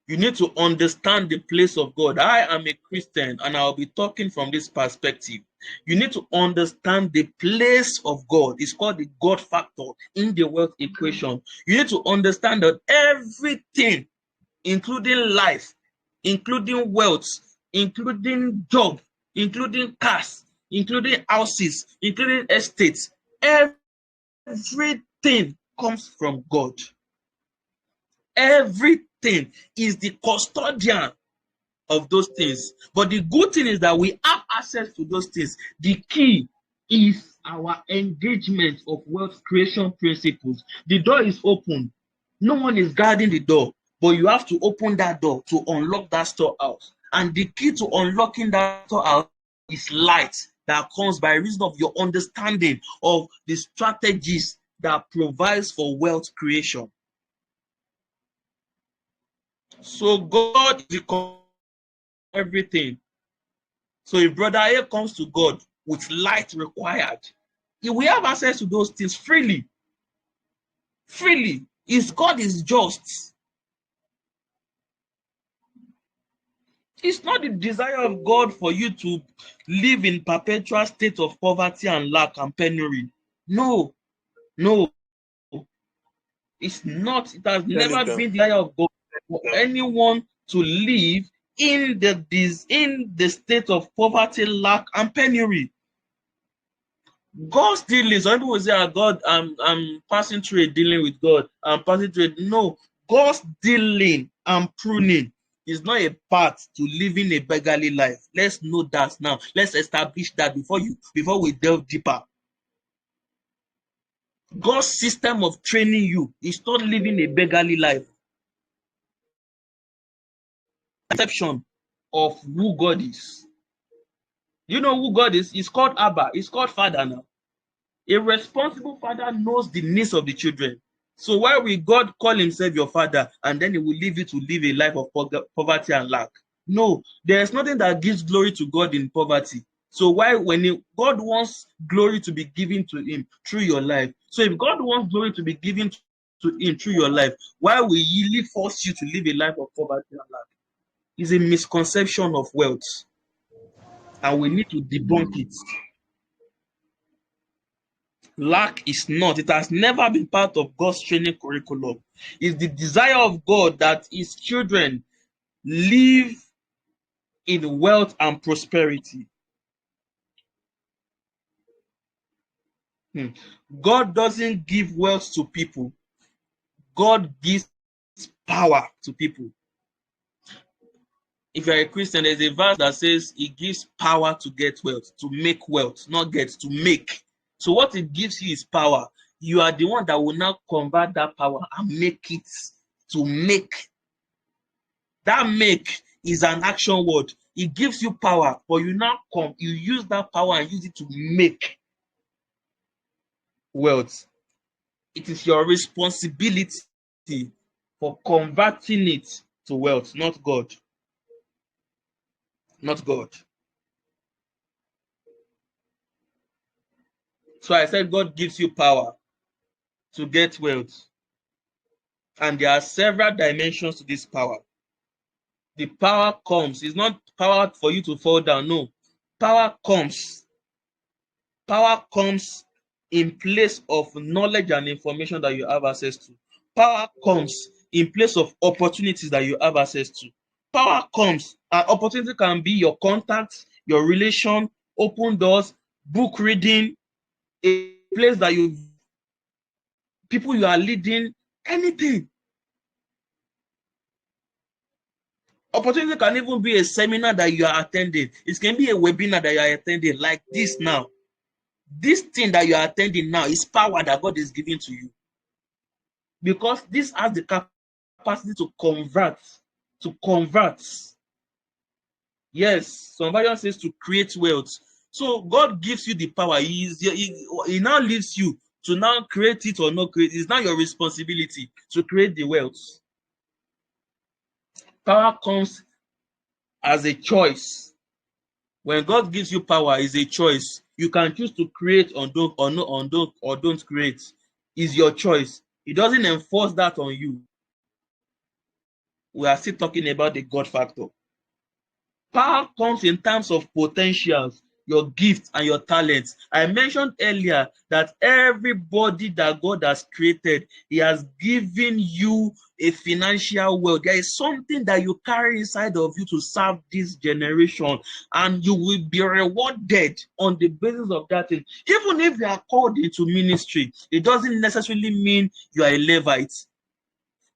You need to understand the place of God. I am a Christian and I'll be talking from this perspective. You need to understand the place of God. It's called the God factor in the wealth equation. You need to understand that everything, including life, including wealth, including job, including cars, including houses, including estates, everything comes from God. Everything is the custodian of those things. But the good thing is that we have access to those things. The key is our engagement of wealth creation principles. The door is open. No one is guarding the door, but you have to open that door to unlock that storehouse. And the key to unlocking that storehouse is light that comes by reason of your understanding of the strategies that provides for wealth creation. So God is everything. So if brother A comes to God with light required, he will have access to those things freely. Freely. Is God is just. It's not the desire of God for you to live in perpetual state of poverty and lack and penury. No, no. It's not. It has never been the desire of God for anyone to live in the state of poverty, lack, and penury. God's dealing. Some people will say, God, I'm passing through a dealing with God. I'm passing through it. No, God's dealing and pruning is not a part to living a beggarly life. Let's know that now. Let's establish that before we delve deeper. God's system of training you is not living a beggarly life. Perception of who God is. You know who God is? He's called Abba. He's called Father now. A responsible father knows the needs of the children. So why will God call himself your father and then he will leave you to live a life of poverty and lack? No, there is nothing that gives glory to God in poverty. So why, God wants glory to be given to him through your life. So if God wants glory to be given to him through your life, why will he force you to live a life of poverty and lack? It's a misconception of wealth. And we need to debunk it. Lack is not. It has never been part of God's training curriculum. It's the desire of God that his children live in wealth and prosperity. God doesn't give wealth to people. God gives power to people. If you're a Christian, there's a verse that says he gives power to get wealth, to make wealth, not get, to make. So what it gives you is power. You are the one that will now convert that power and make it to make. That make is an action word. It gives you power, but you use that power and use it to make wealth. It is your responsibility for converting it to wealth, not God. Not God. So I said God gives you power to get wealth. And there are several dimensions to this power. The power comes. It's not power for you to fall down. No. Power comes. Power comes in place of knowledge and information that you have access to. Power comes in place of opportunities that you have access to. Power comes, and opportunity can be your contacts, your relation, open doors, book reading, a place that people you are leading, anything. Opportunity can even be a seminar that you are attending. It can be a webinar that you are attending, like this now. This thing that you are attending now is power that God is giving to you. Because this has the capacity to convert. To convert. Yes, some version says to create wealth. So God gives you the power. He now leaves you to now create it or not create it. It's now your responsibility to create the wealth. Power comes as a choice. When God gives you power, it's a choice. You can choose to create or don't create. It's your choice. It doesn't enforce that on you. We are still talking about the God factor. Power comes in terms of potentials, your gifts, and your talents. I mentioned earlier that everybody that God has created, He has given you a financial wealth. There is something that you carry inside of you to serve this generation, and you will be rewarded on the basis of that thing. Even if you are called into ministry, it doesn't necessarily mean you are a Levite.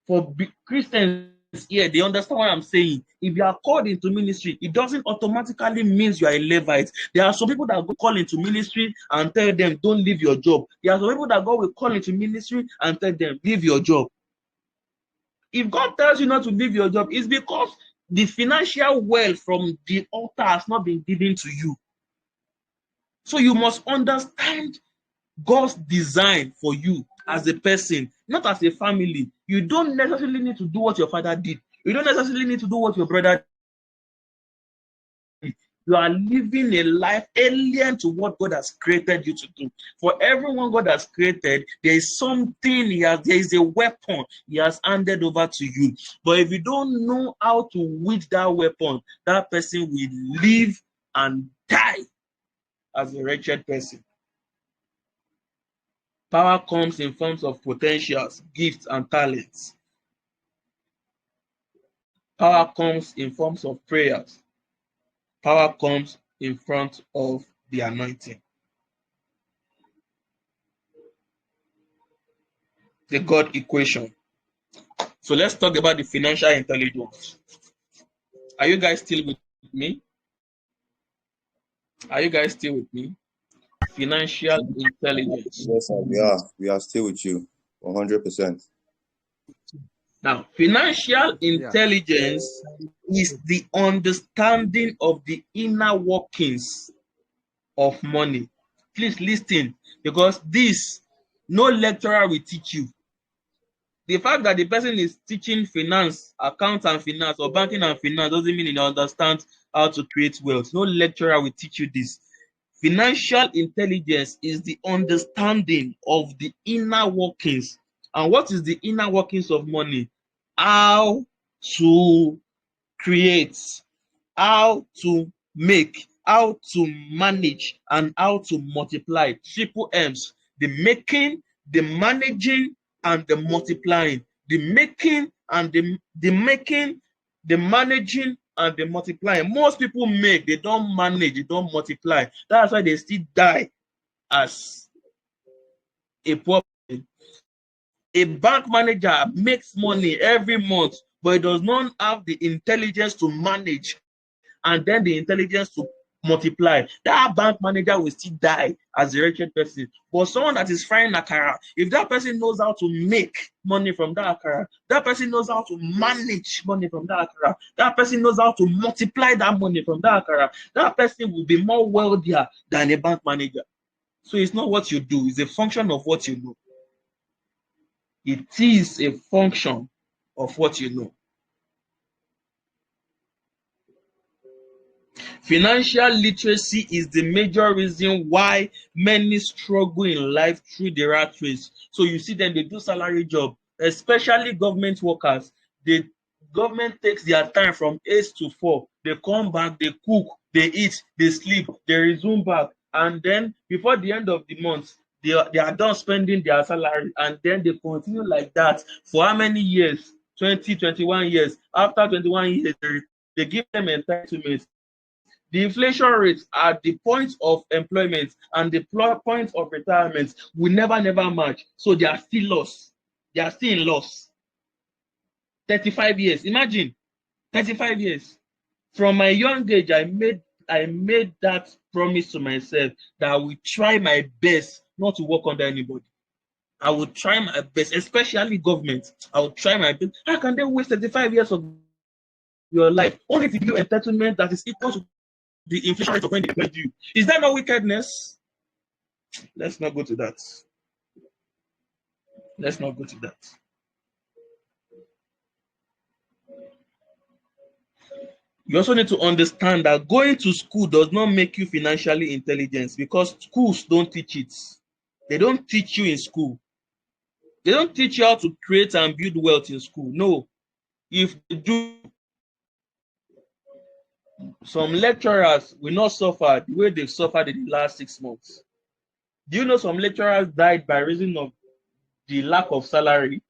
For Christians here, they understand what I'm saying. If you are called into ministry, it doesn't automatically mean you are a Levite. There are some people that go call into ministry and tell them, don't leave your job. There are some people that God will call into ministry and tell them, leave your job. If God tells you not to leave your job, it's because the financial wealth from the altar has not been given to you. So you must understand God's design for you as a person, not as a family. You don't necessarily need to do what your father did. You don't necessarily need to do what your brother did. You are living a life alien to what God has created you to do. For everyone God has created, there is something there is a weapon He has handed over to you. But if you don't know how to wield that weapon, that person will live and die as a wretched person. Power comes in forms of potentials, gifts, and talents. Power comes in forms of prayers. Power comes in front of the anointing. The God equation. So let's talk about the financial intelligence. Are you guys still with me? Are you guys still with me? Financial intelligence. Yes, sir, we are. We are still with you, 100%. Now, financial intelligence is the understanding of the inner workings of money. Please listen, because this, no lecturer will teach you. The fact that the person is teaching finance, accounts and finance, or banking and finance doesn't mean he understands how to create wealth. No lecturer will teach you this. Financial intelligence is the understanding of the inner workings. And what is the inner workings of money? How to create, how to make, how to manage, and how to multiply. Triple M's. The making, the managing, and the multiplying. The making and the making, the managing, and the multiplying. Most people make, they don't manage, they don't multiply. That's why they still die as a poor person. A bank manager makes money every month, but he does not have the intelligence to manage and then the intelligence to multiply. That bank manager will still die as a wretched person. But someone that is frying akara, if that person knows how to make money from that akara, that person knows how to manage money from that akara, that person knows how to multiply that money from that akara, that person will be more wealthier than a bank manager. So it's not what you do, it's a function of what you know. It is a function of what you know. Financial literacy is the major reason why many struggle in life through the rat race. So you see them, they do salary job, especially government workers. The government takes their time from 8 to 4. They come back, they cook, they eat, they sleep, they resume back. And then before the end of the month, they are done spending their salary. And then they continue like that for how many years? 20, 21 years. After 21 years, they give them entitlement. The inflation rates at the point of employment and the point of retirement will never match. So they are still lost. They are still in loss. 35 years. Imagine 35 years. From my young age, I made that promise to myself that I will try my best not to work under anybody. I will try my best, especially government. I will try my best. How can they waste 35 years of your life only to give you entitlement that is equal to the inflation rate of when they paid you? Is that not wickedness? Let's not go to that. Let's not go to that. You also need to understand that going to school does not make you financially intelligent, because schools don't teach it. They don't teach you in school. They don't teach you how to create and build wealth in school. No. If they do, some lecturers will not suffer the way they've suffered in the last 6 months. Do you know some lecturers died by reason of the lack of salary?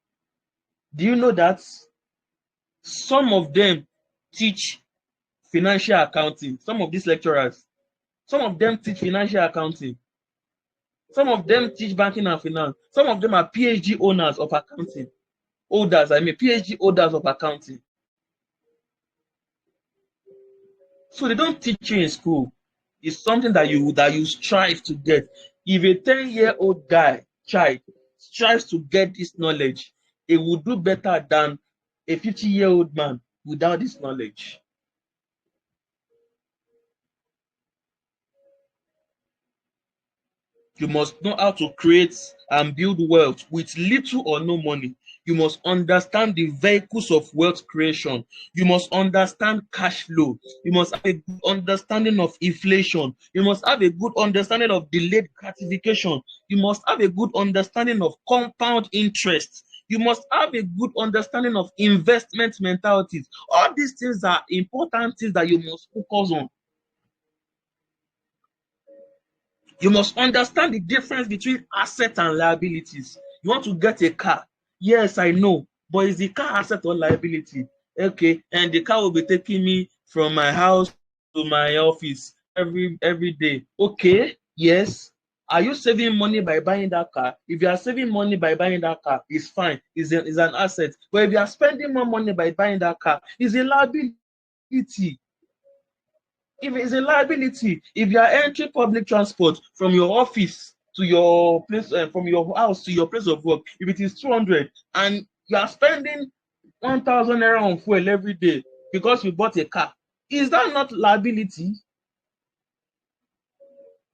Do you know that some of them teach financial accounting? Some of these lecturers, some of them teach financial accounting. Some of them teach banking and finance. Some of them are PhD owners of accounting. PhD holders of accounting. So they don't teach you in school. It's something that you strive to get. If a 10-year-old child strives to get this knowledge, it will do better than a 50-year-old man without this knowledge. You must know how to create and build wealth with little or no money. You must understand the vehicles of wealth creation. You must understand cash flow. You must have a good understanding of inflation. You must have a good understanding of delayed gratification. You must have a good understanding of compound interest. You must have a good understanding of investment mentalities. All these things are important things that you must focus on. You must understand the difference between assets and liabilities. You want to get a car. Yes, I know. But is the car asset or liability? Okay, and the car will be taking me from my house to my office every day. Okay, yes. Are you saving money by buying that car? If you are saving money by buying that car, it's fine. It's an asset. But if you are spending more money by buying that car, it's a liability. If it's a liability, if you are entering public transport from your office to your place, from your house to your place of work, if it is 200 and you are spending 1,000 naira on fuel every day because you bought a car, is that not liability?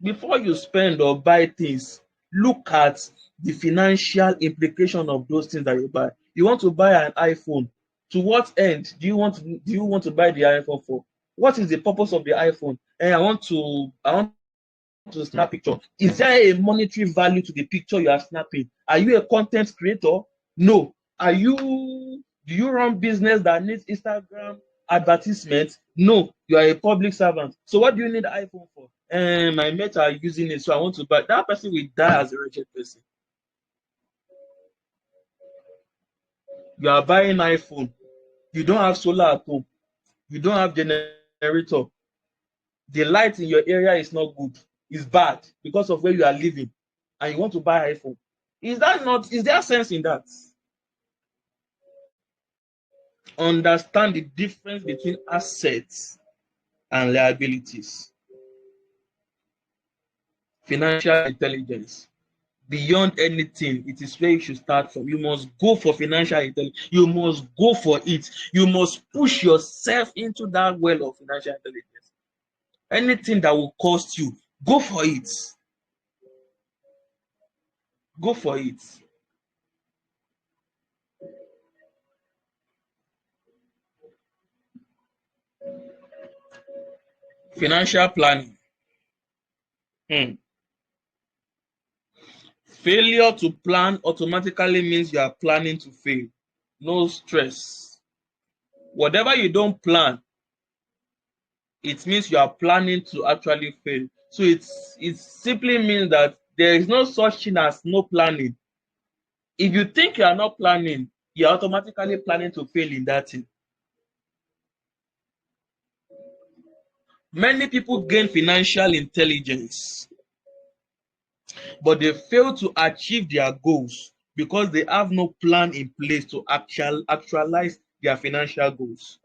Before you spend or buy things, look at the financial implication of those things that you buy. You want to buy an iPhone. To what end do you want to buy the iPhone for? What is the purpose of the iPhone? And I want to snap picture. Is there a monetary value to the picture you are snapping? Are you a content creator? No. Do you run business that needs Instagram advertisement? No. You are a public servant. So what do you need the iPhone for? And my mates are using it, so I want to buy. That person will die as a wretched person. You are buying iPhone. You don't have solar at home. You don't have generator. The light in your area is not good. It's bad because of where you are living, and you want to buy iPhone. Is there sense in that? Understand the difference between assets and liabilities. Financial intelligence. Beyond anything, it is where you should start from. You must go for financial intelligence. You must go for it. You must push yourself into that well of financial intelligence. Anything that will cost you, go for it. Go for it. Financial planning. Failure to plan automatically means you are planning to fail. No stress. Whatever you don't plan, it means you are planning to actually fail. So it simply means that there is no such thing as no planning. If you think you are not planning, you are automatically planning to fail in that thing. Many people gain financial intelligence, but they fail to achieve their goals because they have no plan in place to actualize their financial goals.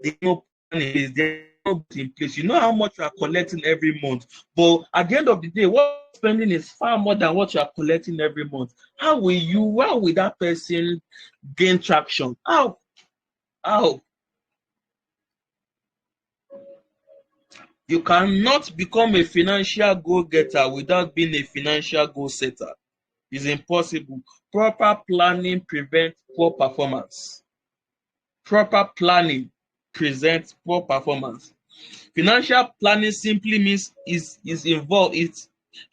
They have no plan in place. They have no in place. You know how much you are collecting every month, but at the end of the day, what you're spending is far more than what you are collecting every month. How will that person gain traction? How? You cannot become a financial goal-getter without being a financial goal-setter. It's impossible. Proper planning prevents poor performance. Proper planning presents poor performance. Financial planning simply means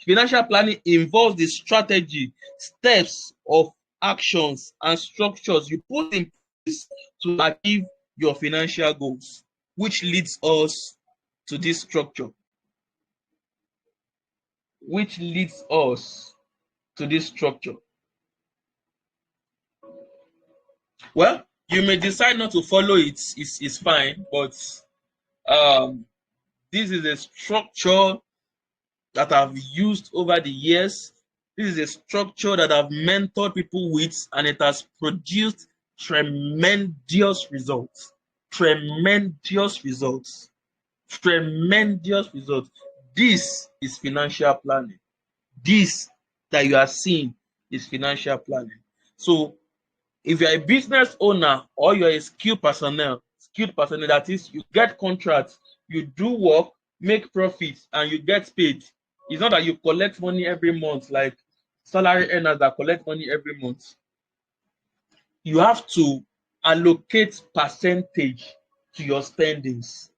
financial planning involves the strategy, steps of actions and structures you put in place to achieve your financial goals, which leads us to this structure. Well, you may decide not to follow it, it's fine, but this is a structure that I've used over the years. This is a structure that I've mentored people with, and it has produced tremendous results. Tremendous results. This is financial planning. This that you are seeing is financial planning. So if you're a business owner or you're a skilled personnel, that is, you get contracts, you do work, make profits, and you get paid. It's not that you collect money every month like salary earners that collect money every month. You have to allocate percentage to your spendings.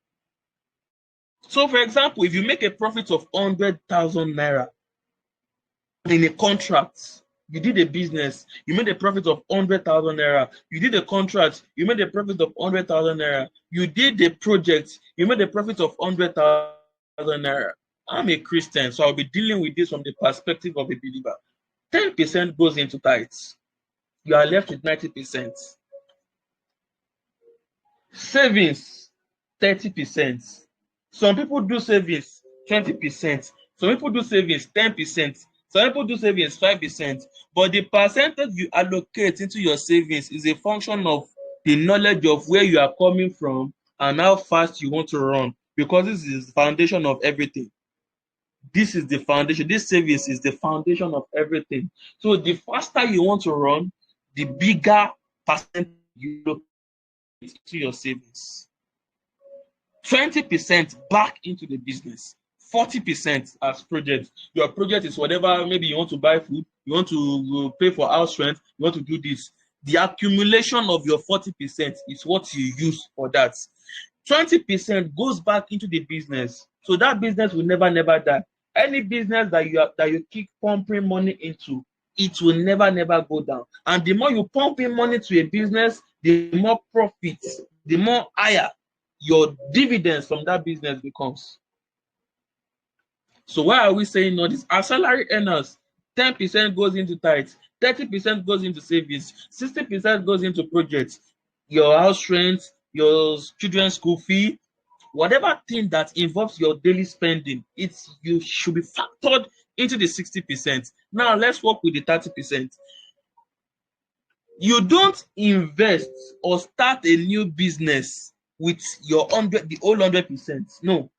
So, for example, if you make a profit of 100,000 naira in a contract, you did a business, you made a profit of 100,000 naira. You did a contract, you made a profit of 100,000 naira. You did a project, you made a profit of 100,000 naira. I'm a Christian, so I'll be dealing with this from the perspective of a believer. 10% goes into tithes. You are left with 90%. Savings, 30%. Some people do savings 20%. Some people do savings 10%. Some people do savings 5%. But the percentage you allocate into your savings is a function of the knowledge of where you are coming from and how fast you want to run. Because this is the foundation of everything. This is the foundation. This savings is the foundation of everything. So the faster you want to run, the bigger percentage you allocate to your savings. 20% back into the business, 40% as project. Your project is whatever, maybe you want to buy food, you want to pay for house rent, you want to do this. The accumulation of your 40% is what you use for that. 20% goes back into the business. So that business will never die. Any business that you keep pumping money into, it will never go down. And the more you pump in money to a business, the more profits, the more higher your dividends from that business becomes. So why are we saying all this? Our salary earners, 10% goes into tithes, 30% goes into savings, 60% goes into projects, your house rent, your children's school fee, whatever thing that involves your daily spending, you should be factored into the 60%. Now let's work with the 30%. You don't invest or start a new business with the whole 100%. No,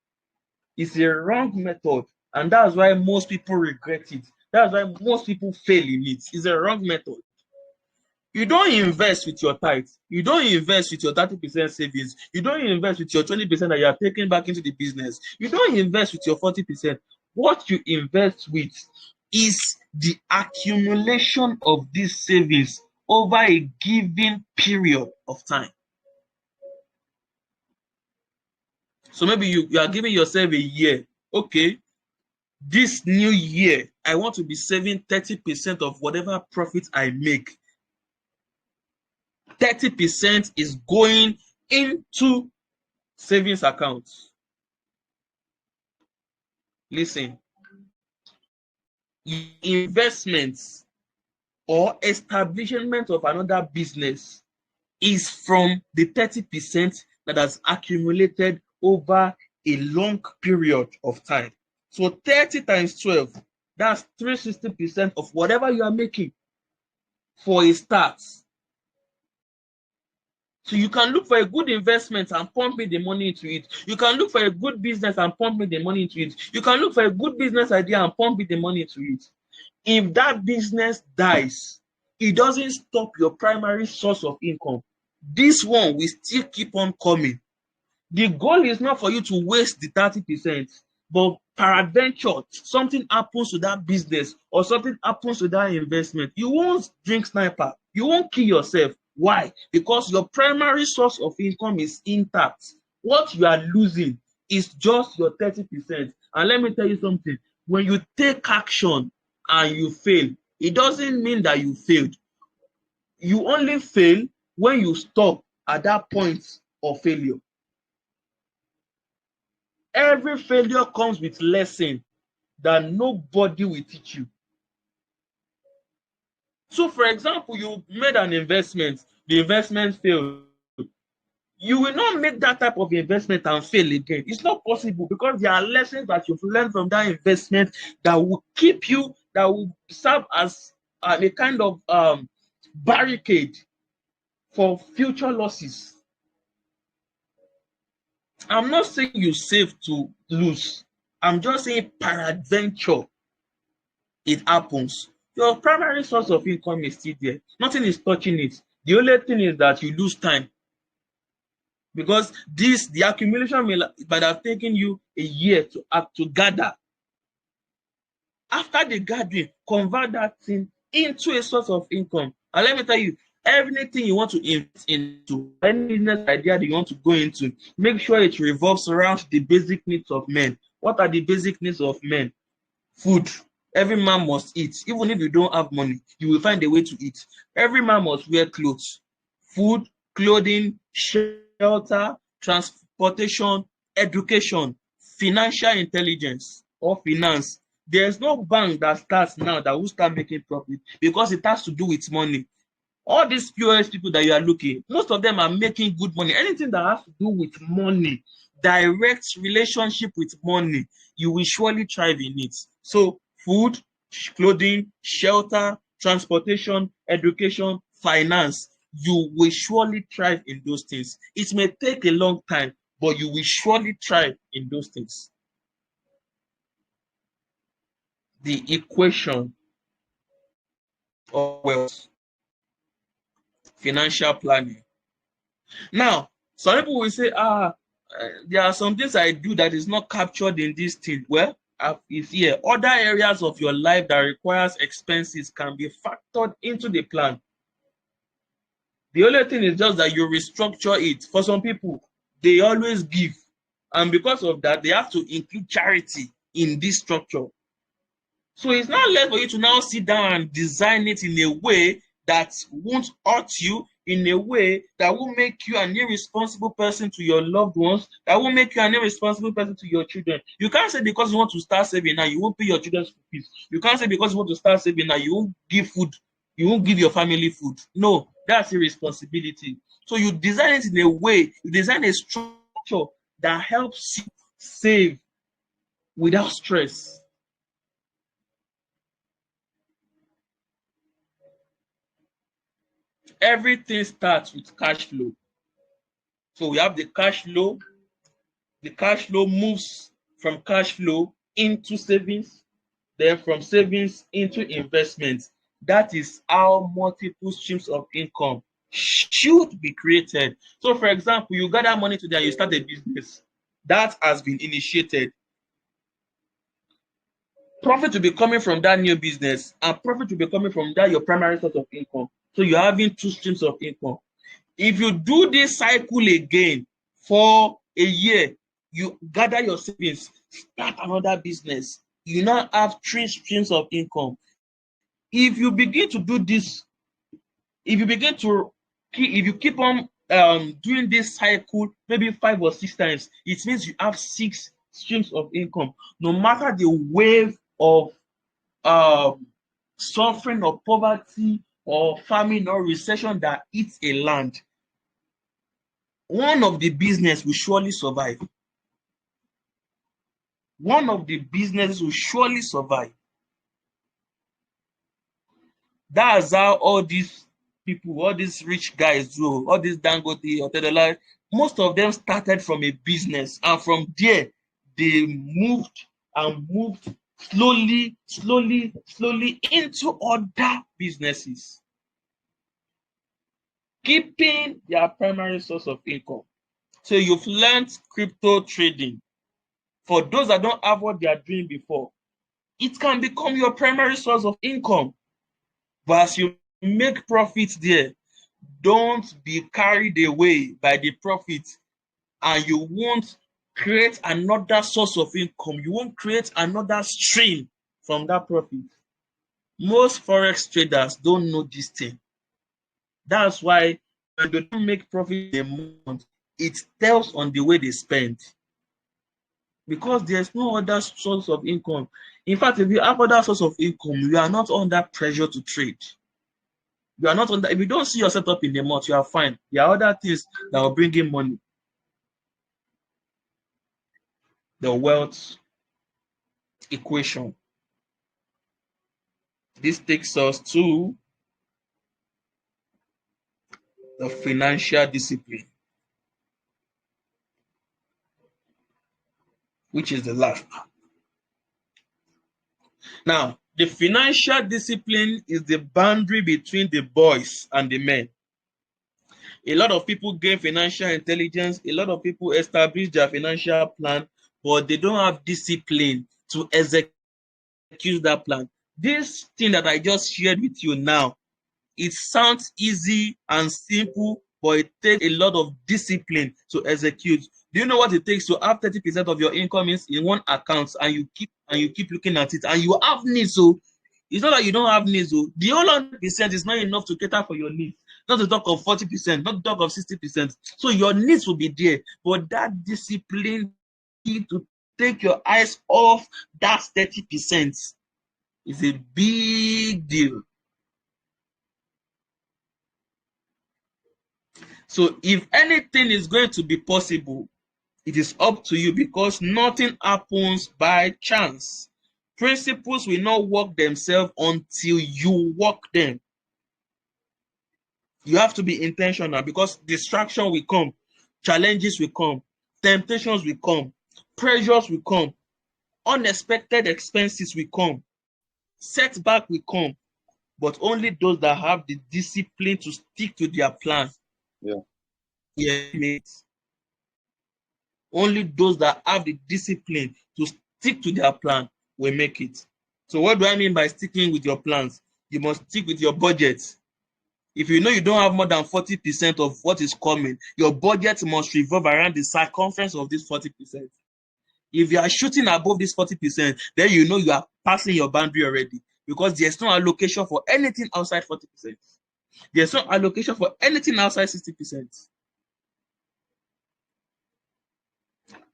it's a wrong method. And that's why most people regret it. That's why most people fail in it. It's a wrong method. You don't invest with your tithe. You don't invest with your 30% savings. You don't invest with your 20% that you are taking back into the business. You don't invest with your 40%. What you invest with is the accumulation of these savings over a given period of time. So maybe you are giving yourself a year. Okay, this new year, I want to be saving 30% of whatever profit I make. 30% is going into savings accounts. Listen, investments or establishment of another business is from the 30% that has accumulated over a long period of time. So 30 times 12, that's 360% of whatever you are making for a start. So you can look for a good investment and pump in the money into it. You can look for a good business and pump in the money into it. You can look for a good business idea and pump in the money into it. If that business dies, it doesn't stop your primary source of income. This one will still keep on coming. The goal is not for you to waste the 30%, but peradventure, something happens to that business or something happens to that investment. You won't drink sniper. You won't kill yourself. Why? Because your primary source of income is intact. What you are losing is just your 30%. And let me tell you something. When you take action and you fail, it doesn't mean that you failed. You only fail when you stop at that point of failure. Every failure comes with lesson that nobody will teach you. So, for example, you made an investment, the investment failed. You will not make that type of investment and fail again. It's not possible because there are lessons that you've learned from that investment that will keep you, that will serve as a kind of barricade for future losses. I'm not saying you save to lose. I'm just saying peradventure it happens. Your primary source of income is still there. Nothing is touching it. The only thing is that you lose time. Because the accumulation might have taken you a year to gather. After the gathering, convert that thing into a source of income. And let me tell you, everything you want to invest into, any business idea that you want to go into, make sure it revolves around the basic needs of men. What are the basic needs of men? Food. Every man must eat. Even if you don't have money, you will find a way to eat. Every man must wear clothes. Food, clothing, shelter, transportation, education, financial intelligence or finance. There's no bank that starts now that will start making profit because it has to do with money. All these POS people that you are looking, most of them are making good money. Anything that has to do with money, direct relationship with money, you will surely thrive in it. So food, clothing, shelter, transportation, education, finance, you will surely thrive in those things. It may take a long time, but you will surely thrive in those things. The equation of wealth, financial planning. Now, some people will say, there are some things I do that is not captured in this thing. Well, it's here. Other areas of your life that requires expenses can be factored into the plan. The only thing is just that you restructure it. For some people, they always give. And because of that, they have to include charity in this structure. So it's not left for you to now sit down and design it in a way that won't hurt you, in a way that will make you an irresponsible person to your loved ones, that will make you an irresponsible person to your children. You can't say because you want to start saving now, you won't pay your children's school fees. You can't say because you want to start saving now, you won't give food, you won't give your family food. No, that's irresponsibility. So you design it in a way, you design a structure that helps you save without stress. Everything starts with cash flow. So we have the cash flow. The cash flow moves from cash flow into savings, then from savings into investments. That is how multiple streams of income should be created. So, for example, you gather money today and you start a business that has been initiated. Profit will be coming from that new business, and profit will be coming from that your primary source of income. So you're having two streams of income. If you do this cycle again for a year, you gather your savings, start another business, you now have three streams of income. If you begin to do this, if you keep on doing this cycle maybe 5 or 6 times, it means you have 6 streams of income. No matter the wave of suffering or poverty or famine or recession that hits a land, one of the business will surely survive. One of the businesses will surely survive. That's how all these people, all these rich guys do, all these Dangote or Tndm, most of them started from a business, and from there they moved slowly into other businesses, keeping their primary source of income. So you've learned crypto trading. For those that don't have what they are doing before, it can become your primary source of income. But as you make profit there, don't be carried away by the profit, and you won't create another source of income. You won't create another stream from that profit. Most forex traders don't know this thing. That's why when they don't make profit in a month, it tells on the way they spend. Because there's no other source of income. In fact, if you have other source of income, you are not under pressure to trade. You are not under, if you don't see your setup in the month, you are fine. There are other things that will bring in money. The wealth equation. This takes us to the financial discipline, which is the last. Now, the financial discipline is the boundary between the boys and the men. A lot of people gain financial intelligence, a lot of people establish their financial plan, but they don't have discipline to execute that plan. This thing that I just shared with you now, it sounds easy and simple, but it takes a lot of discipline to execute. Do you know what it takes to have 30% of your income is in one account, and you keep looking at it, and you have needs? So it's not that you don't have needs. So the whole 100% is not enough to cater for your needs. Not to talk of 40%, not to talk of 60%. So your needs will be there, but that discipline to take your eyes off that 30% is a big deal. So if anything is going to be possible, it is up to you, because nothing happens by chance. Principles will not work themselves until you work them. You have to be intentional, because distraction will come, challenges will come, temptations will come, pressures will come, unexpected expenses will come, setback will come, but only those that have the discipline to stick to their plan. Yeah. Only those that have the discipline to stick to their plan will make it. So what do I mean by sticking with your plans? You must stick with your budget. If you know you don't have more than 40% of what is coming, your budget must revolve around the circumference of this 40%. If you are shooting above this 40%, then you know you are passing your boundary already, because there's no allocation for anything outside 40%. There's no allocation for anything outside 60%.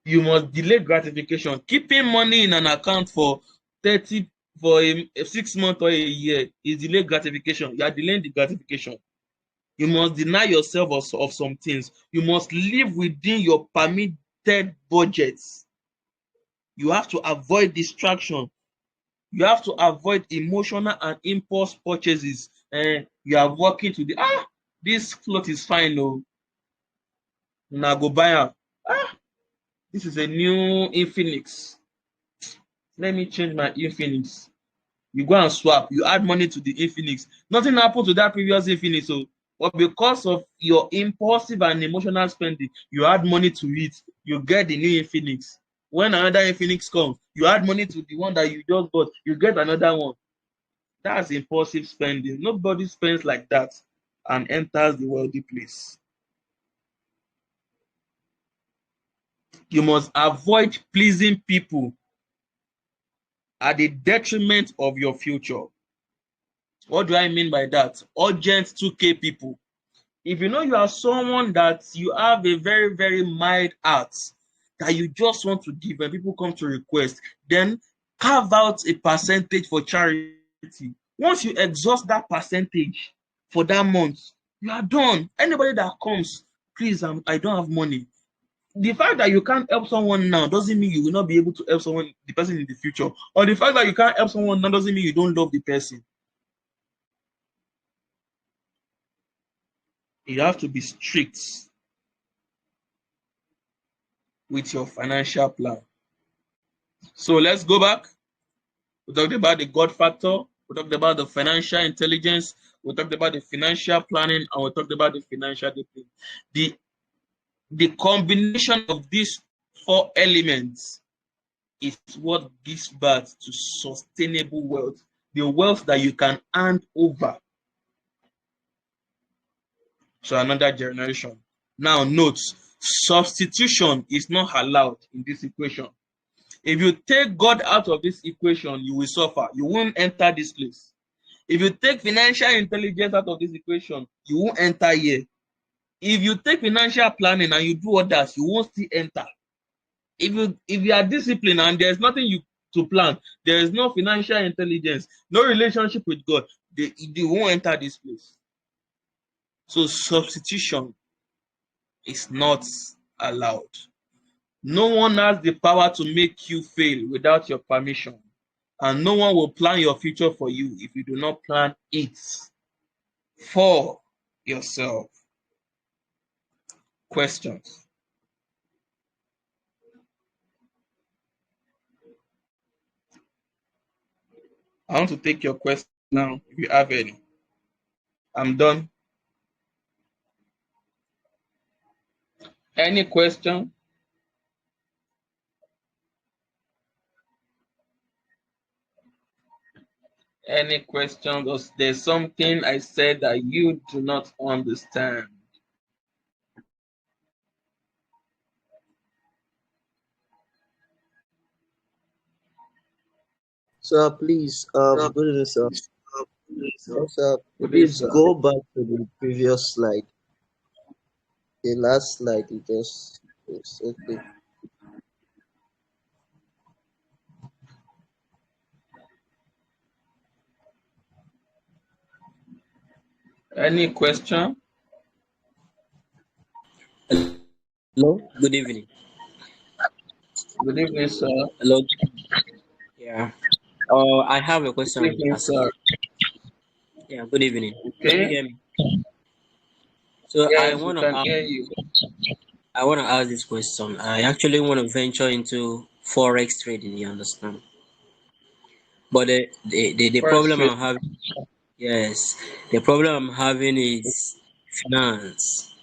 You must delay gratification. Keeping money in an account for 30 for a 6 month or a year is delayed gratification. You are delaying the gratification. You must deny yourself of some things. You must live within your permitted budgets. You have to avoid distraction. You have to avoid emotional and impulse purchases. You are walking to the this cloth is fine. No, now go buy am. This is a new Infinix. Let me change my Infinix. You go and swap. You add money to the Infinix. Nothing happened to that previous Infinix. So, but because of your impulsive and emotional spending, you add money to it. You get the new Infinix. When another Infinix comes, you add money to the one that you just bought. You get another one. That's impulsive spending. Nobody spends like that and enters the wealthy place. You must avoid pleasing people at the detriment of your future. What do I mean by that? Urgent 2K people. If you know you are someone that you have a very, very mild heart that you just want to give when people come to request, then carve out a percentage for charity. Once you exhaust that percentage for that month, you are done. Anybody that comes, please, I don't have money. The fact that you can't help someone now doesn't mean you will not be able to help someone, the person in the future. Or the fact that you can't help someone now doesn't mean you don't love the person. You have to be strict with your financial plan. So let's go back. We talked about the God factor. We talked about the financial intelligence. We talked about the financial planning, and we talked about the financial discipline. The combination of these four elements is what gives birth to sustainable wealth, the wealth that you can hand over to another generation. Now, note, substitution is not allowed in this equation. If you take God out of this equation, you will suffer. You won't enter this place. If you take financial intelligence out of this equation, you won't enter here. If you take financial planning and you do others, you won't still enter. If you are disciplined and there's nothing you to plan, there is no financial intelligence, no relationship with God, they won't enter this place. So substitution is not allowed. No one has the power to make you fail without your permission. And no one will plan your future for you if you do not plan it for yourself. Questions? I want to take your question now if you have any. I'm done. Any question? Any questions? Or there's something I said that you do not understand? Sir, please, good evening, sir. Yes, sir, Good day, please sir. go back to the previous slide. The last slide you just, it's okay. Any question? Hello, good evening. Good evening, sir. Hello. Yeah. I have a question Good I want to evening, ask. sir. Yeah, good evening. Can you Okay. hear me? So Yes, we can hear you. I want to ask this question. I actually want to venture into forex trading, you understand? But the First problem trade. I'm having, yes, the problem I'm having is finance.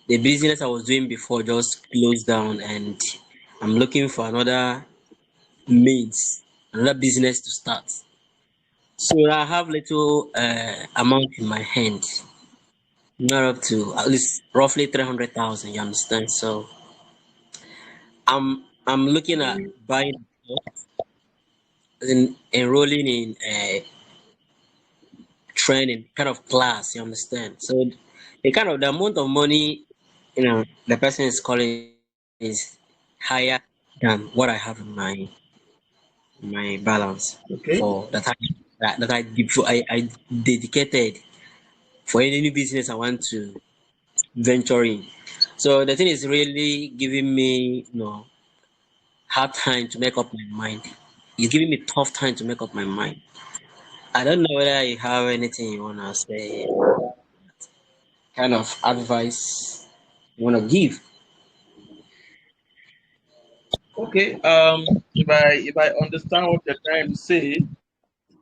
The business I was doing before just closed down, and I'm looking for another business to start. So I have little amount in my hand, not up to at least roughly 300,000. You understand? So I'm looking at buying, enrolling in a training kind of class. You understand? So the amount of money the person is calling is higher than what I have in my balance Okay. for I dedicated for any new business I want to venture in. So the thing is really giving me, hard time to make up my mind. It's giving me tough time to make up my mind. I don't know whether you have anything you wanna say, kind of advice you wanna give. Okay. If I understand what you're trying to say,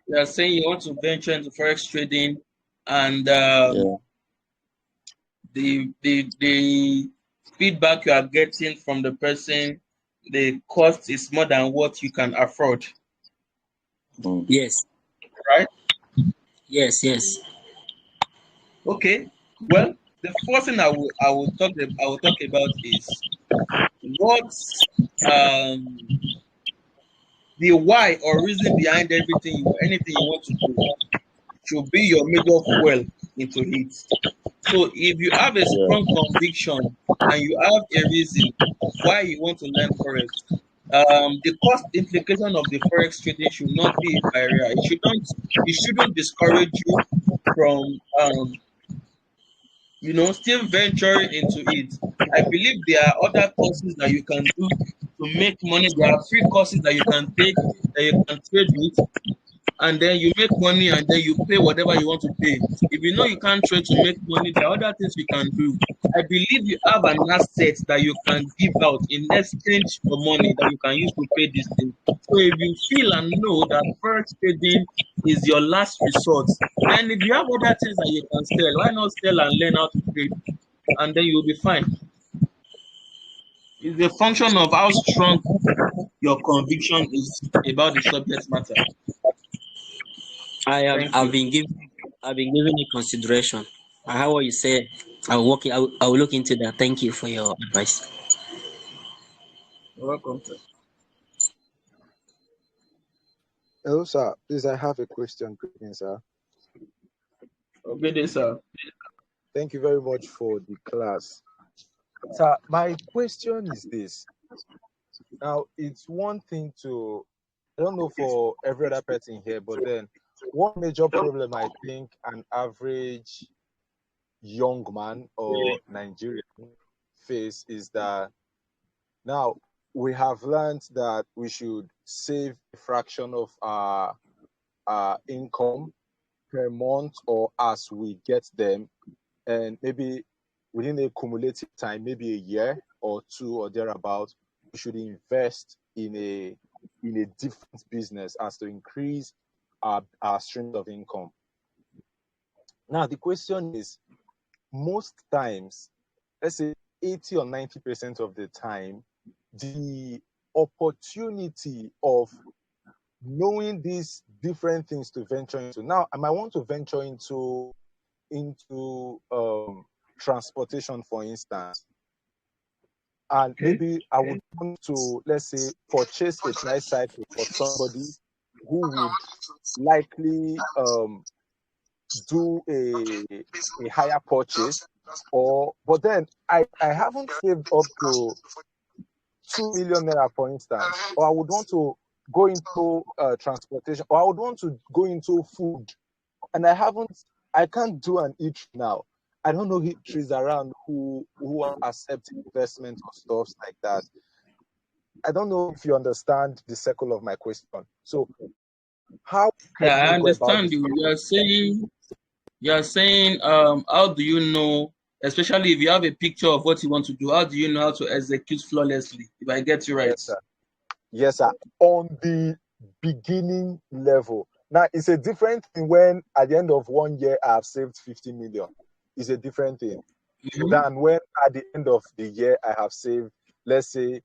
you're saying you want to venture into forex trading, and Yeah. the feedback you are getting from the person, the cost is more than what you can afford, Mm. Yes, right? yes. Okay. Well, the first thing I will talk about is what um the why or reason behind anything you want to do should be your major fuel into it. So if you have a Yeah. strong conviction and you have a reason why you want to learn forex, the cost implication of the forex trading should not be a barrier. It shouldn't discourage you from still venturing into it. I believe there are other courses that you can do to make money. There are free courses that you can take that you can trade with, and then you make money and then you pay whatever you want to pay. If you know you can't trade to make money, there are other things you can do. I believe you have an asset that you can give out in exchange for money that you can use to pay this thing. So if you feel and know that forex trading is your last resort, then if you have other things that you can sell, why not sell and learn how to trade? And then you'll be fine. It's a function of how strong your conviction is about the subject matter. I have Thank you. I've been giving it consideration. I heard what you said. I will look into that. Thank you for your advice. You're welcome, sir. Hello, sir. Please, I have a question. Greetings, sir. Okay, this, sir. Thank you very much for the class. Sir, my question is this. Now, it's one thing to, I don't know for every other person here, but then one major problem I think an average young man or Nigerian face is that now we have learned that we should save a fraction of our income per month or as we get them, and maybe within a cumulative time, maybe a year or two or thereabout, we should invest in a different business as to increase our streams of income. Now the question is, most times, let's say 80 or 90% of the time, the opportunity of knowing these different things to venture into. Now, I might want to venture into transportation, for instance, and Okay. maybe I would want to, let's say, purchase a tricycle for somebody who would likely do a higher purchase, or but then I haven't saved up to 2 million naira, for instance, or I would want to go into transportation, or I would want to go into food, and I can't do an eatery now. I don't know eateries around who are accepting investment or stuff like that. I don't know if you understand the circle of my question. So how I Yeah, I even go about understand this? you. You are saying, how do you know, especially if you have a picture of what you want to do, how do you know how to execute flawlessly? If I get you right. Yes, sir. Yes, sir. On the beginning level. Now it's a different thing when at the end of 1 year I have saved 50 million. It's a different thing Mhm. than when at the end of the year I have saved, let's say,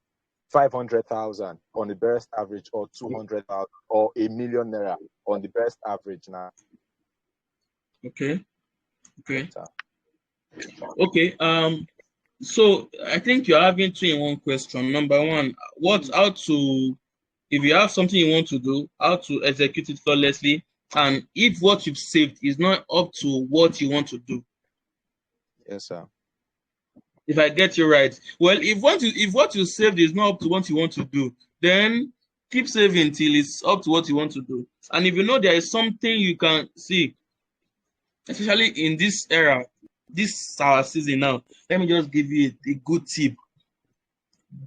500,000 on the best average, or 200,000, or 1 million naira on the best average now. Okay. Yes, Okay. sir. Okay. So I think you're having two in one question. Number one, how to, if you have something you want to do, how to execute it flawlessly, and if what you've saved is not up to what you want to do. Yes, sir. If I get you right. Well, if what you saved is not up to what you want to do, then keep saving till it's up to what you want to do. And if you know there is something you can see, especially in this era, this our season now, let me just give you a good tip.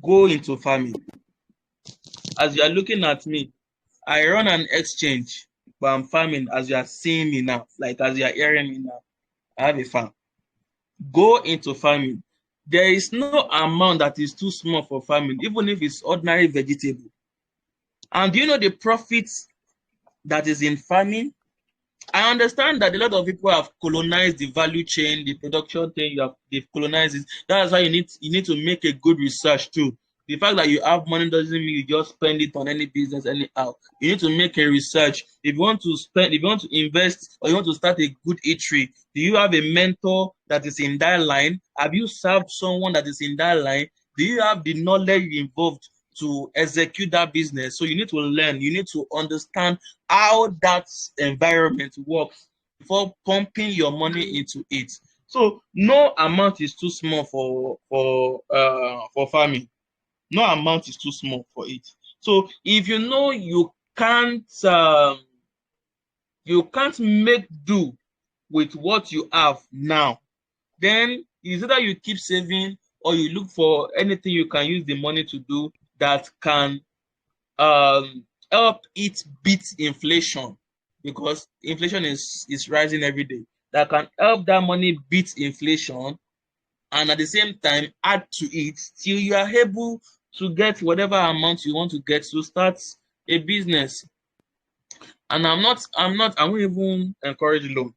Go into farming. As you are looking at me, I run an exchange, but I'm farming as you are seeing me now, like as you are hearing me now. I have a farm. Go into farming. There is no amount that is too small for farming, even if it's ordinary vegetable. And do you know the profits that is in farming? I understand that a lot of people have colonized the value chain, the production thing. They've colonized it. That's why you need to make a good research too. The fact that you have money doesn't mean you just spend it on any business anyhow. You need to make a research. If you want to spend, if you want to invest, or you want to start a good eatery, do you have a mentor that is in that line? Have you served someone that is in that line? Do you have the knowledge involved to execute that business? So you need to learn. You need to understand how that environment works before pumping your money into it. So no amount is too small for farming. No amount is too small for it. So if you know you can't make do with what you have now, then it's either you keep saving or you look for anything you can use the money to do that can help it beat inflation, because inflation is rising every day. That can help that money beat inflation, and at the same time add to it till you are able to get whatever amount you want to get to start a business. And I won't even encourage loan.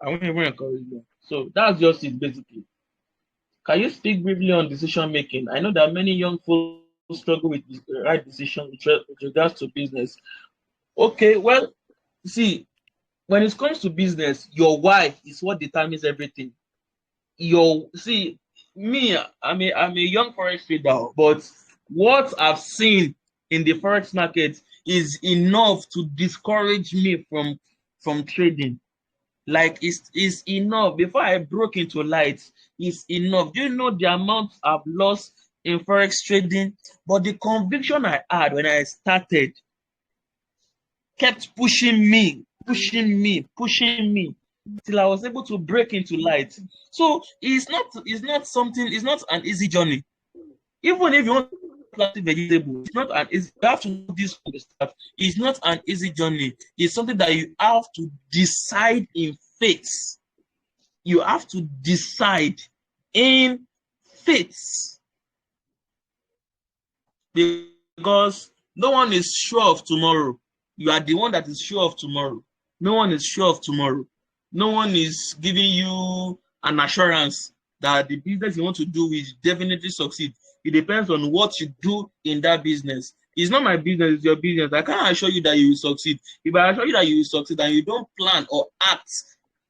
I won't even encourage loan. So that's just it basically. Can you speak briefly on decision making? I know that many young folks struggle with the right decision with regards to business. Okay, well, see, when it comes to business, your why is what determines everything. Your see, me, I'm a young forex trader, but what I've seen in the forex market is enough to discourage me from trading. Like it's enough. Before I broke into light, it's enough. Do you know the amount I've lost in forex trading? But the conviction I had when I started kept pushing me till I was able to break into light. So it's not an easy journey. Even if you want to plant vegetable, it's not an easy. You have to do this from the start. It's not an easy journey. It's something that you have to decide in faith. You have to decide in faith, because no one is sure of tomorrow. You are the one that is sure of tomorrow. No one is sure of tomorrow. No one is giving you an assurance that the business you want to do will definitely succeed. It depends on what you do in that business. It's not my business, it's your business. I can't assure you that you will succeed. If I assure you that you will succeed and you don't plan or act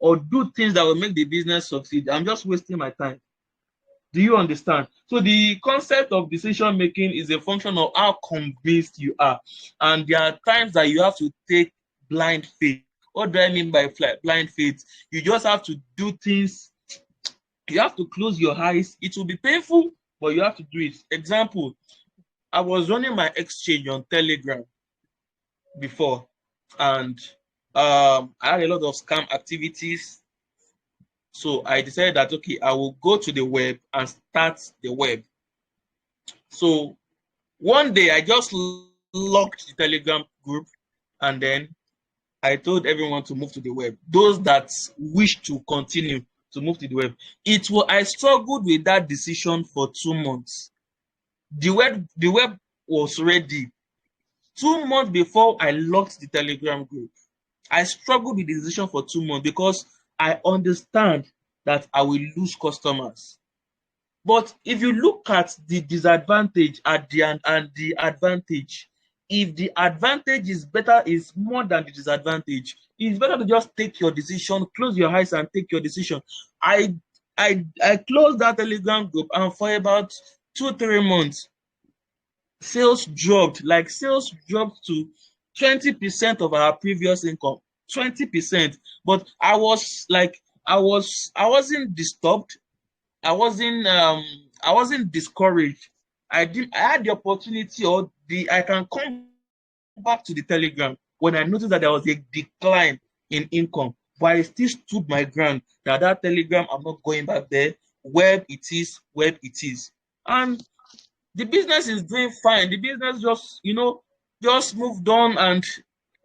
or do things that will make the business succeed, I'm just wasting my time. Do you understand? So the concept of decision making is a function of how convinced you are. And there are times that you have to take blind faith. What do I mean by blind faith? You just have to do things. You have to close your eyes. It will be painful, but you have to do it. Example, I was running my exchange on Telegram before, and I had a lot of scam activities. So I decided that, okay, I will go to the web and start the web. So one day I just locked the Telegram group, and then I told everyone to move to the web. Those that wish to continue to move to the web. I struggled with that decision for 2 months. The web was ready 2 months before I locked the Telegram group. I struggled with the decision for 2 months because I understand that I will lose customers. But if you look at the disadvantage and the advantage, if the advantage is more than the disadvantage, it's better to just take your decision, close your eyes and take your decision. I closed that Telegram group, and for about 2-3 months, sales dropped. Like sales dropped to 20% of our previous income. 20%. But I wasn't disturbed. I wasn't discouraged. I had the opportunity, or I can come back to the Telegram when I noticed that there was a decline in income. But I still stood my ground that Telegram, I'm not going back there. Web it is, web it is. And the business is doing fine. The business just moved on and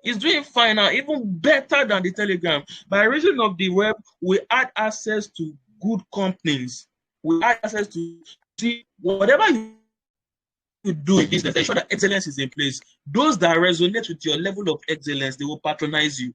is doing fine now, even better than the Telegram. By reason of the web, we had access to good companies. We have access to see whatever you do in business, ensure that excellence is in place. Those that resonate with your level of excellence, they will patronize you.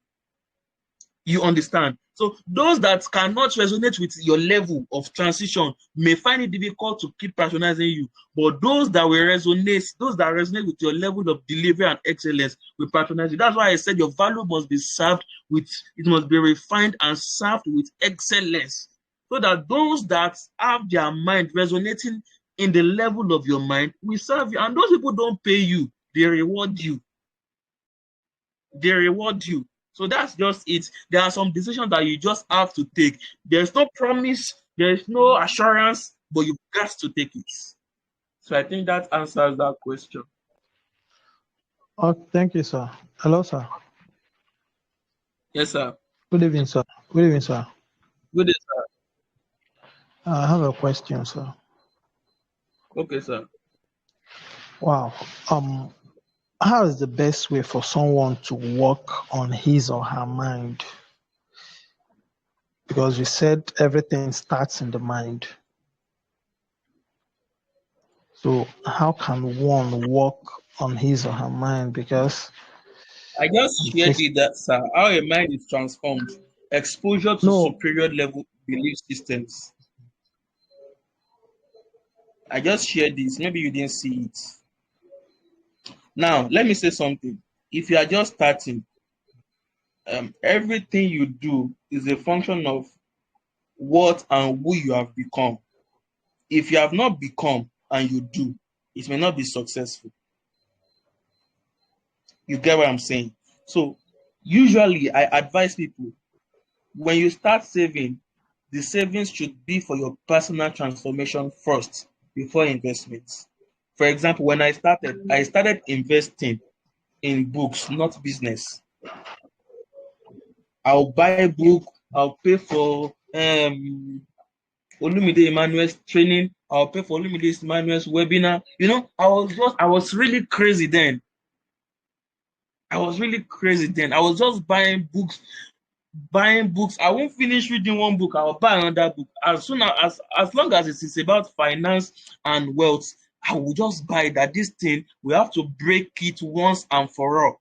You understand? So those that cannot resonate with your level of transition may find it difficult to keep patronizing you. But those that resonate with your level of delivery and excellence will patronize you. That's why I said your value must be served with, it must be refined and served with excellence. So that those that have their mind resonating in the level of your mind will serve you. And those people don't pay you, they reward you. They reward you. So that's just it. There are some decisions that you just have to take. There's no promise, there's no assurance, but you've got to take it. So I think that answers that question. Oh, thank you, sir. Hello, sir. Yes, sir. Good evening, sir. Good evening, sir. Good day, sir. I have a question, sir. Okay, sir. Wow. How is the best way for someone to work on his or her mind? Because you said everything starts in the mind. So how can one work on his or her mind? Because I just it shared takes with that, sir, how a mind is transformed. Exposure to no. superior level belief systems. I just shared this. Maybe you didn't see it. Now, let me say something. If you are just starting, everything you do is a function of what and who you have become. If you have not become and you do, it may not be successful. You get what I'm saying? So, usually, I advise people when you start saving, the savings should be for your personal transformation first before investments. For example, when I started investing in books, not business. I'll buy a book, I'll pay for Olumide Emmanuel's training, I'll pay for Olumide Emmanuel's webinar. You know, I was really crazy then. I was just buying books. I won't finish reading one book, I'll buy another book. As long as it is about finance and wealth, I will just buy that. This thing, we have to break it once and for all.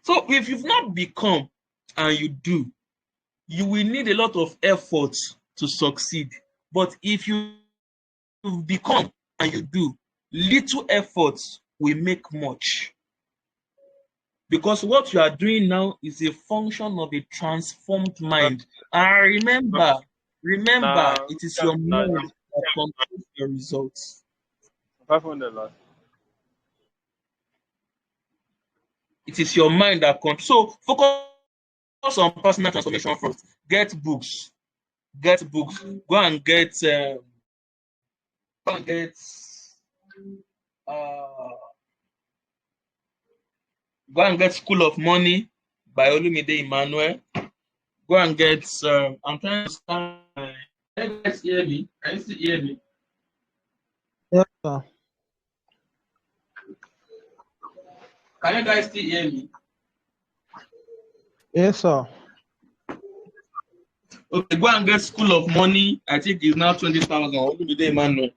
So if you've not become and you do, you will need a lot of effort to succeed. But if you've become and you do, little efforts will make much. Because what you are doing now is a function of a transformed mind. And remember, it is your mind that controls your results. 500 last. It is your mind that controls. So focus on personal transformation first. Get books. Go and get uh, go and get School of Money by Olumide Emmanuel. Go and get I'm trying to start. Can you guys hear me? Can you still hear me? Yes, sir. Can you guys still hear me? Yes, sir. Okay, go and get School of Money. I think it's now 20,000. Olumide Emmanuel.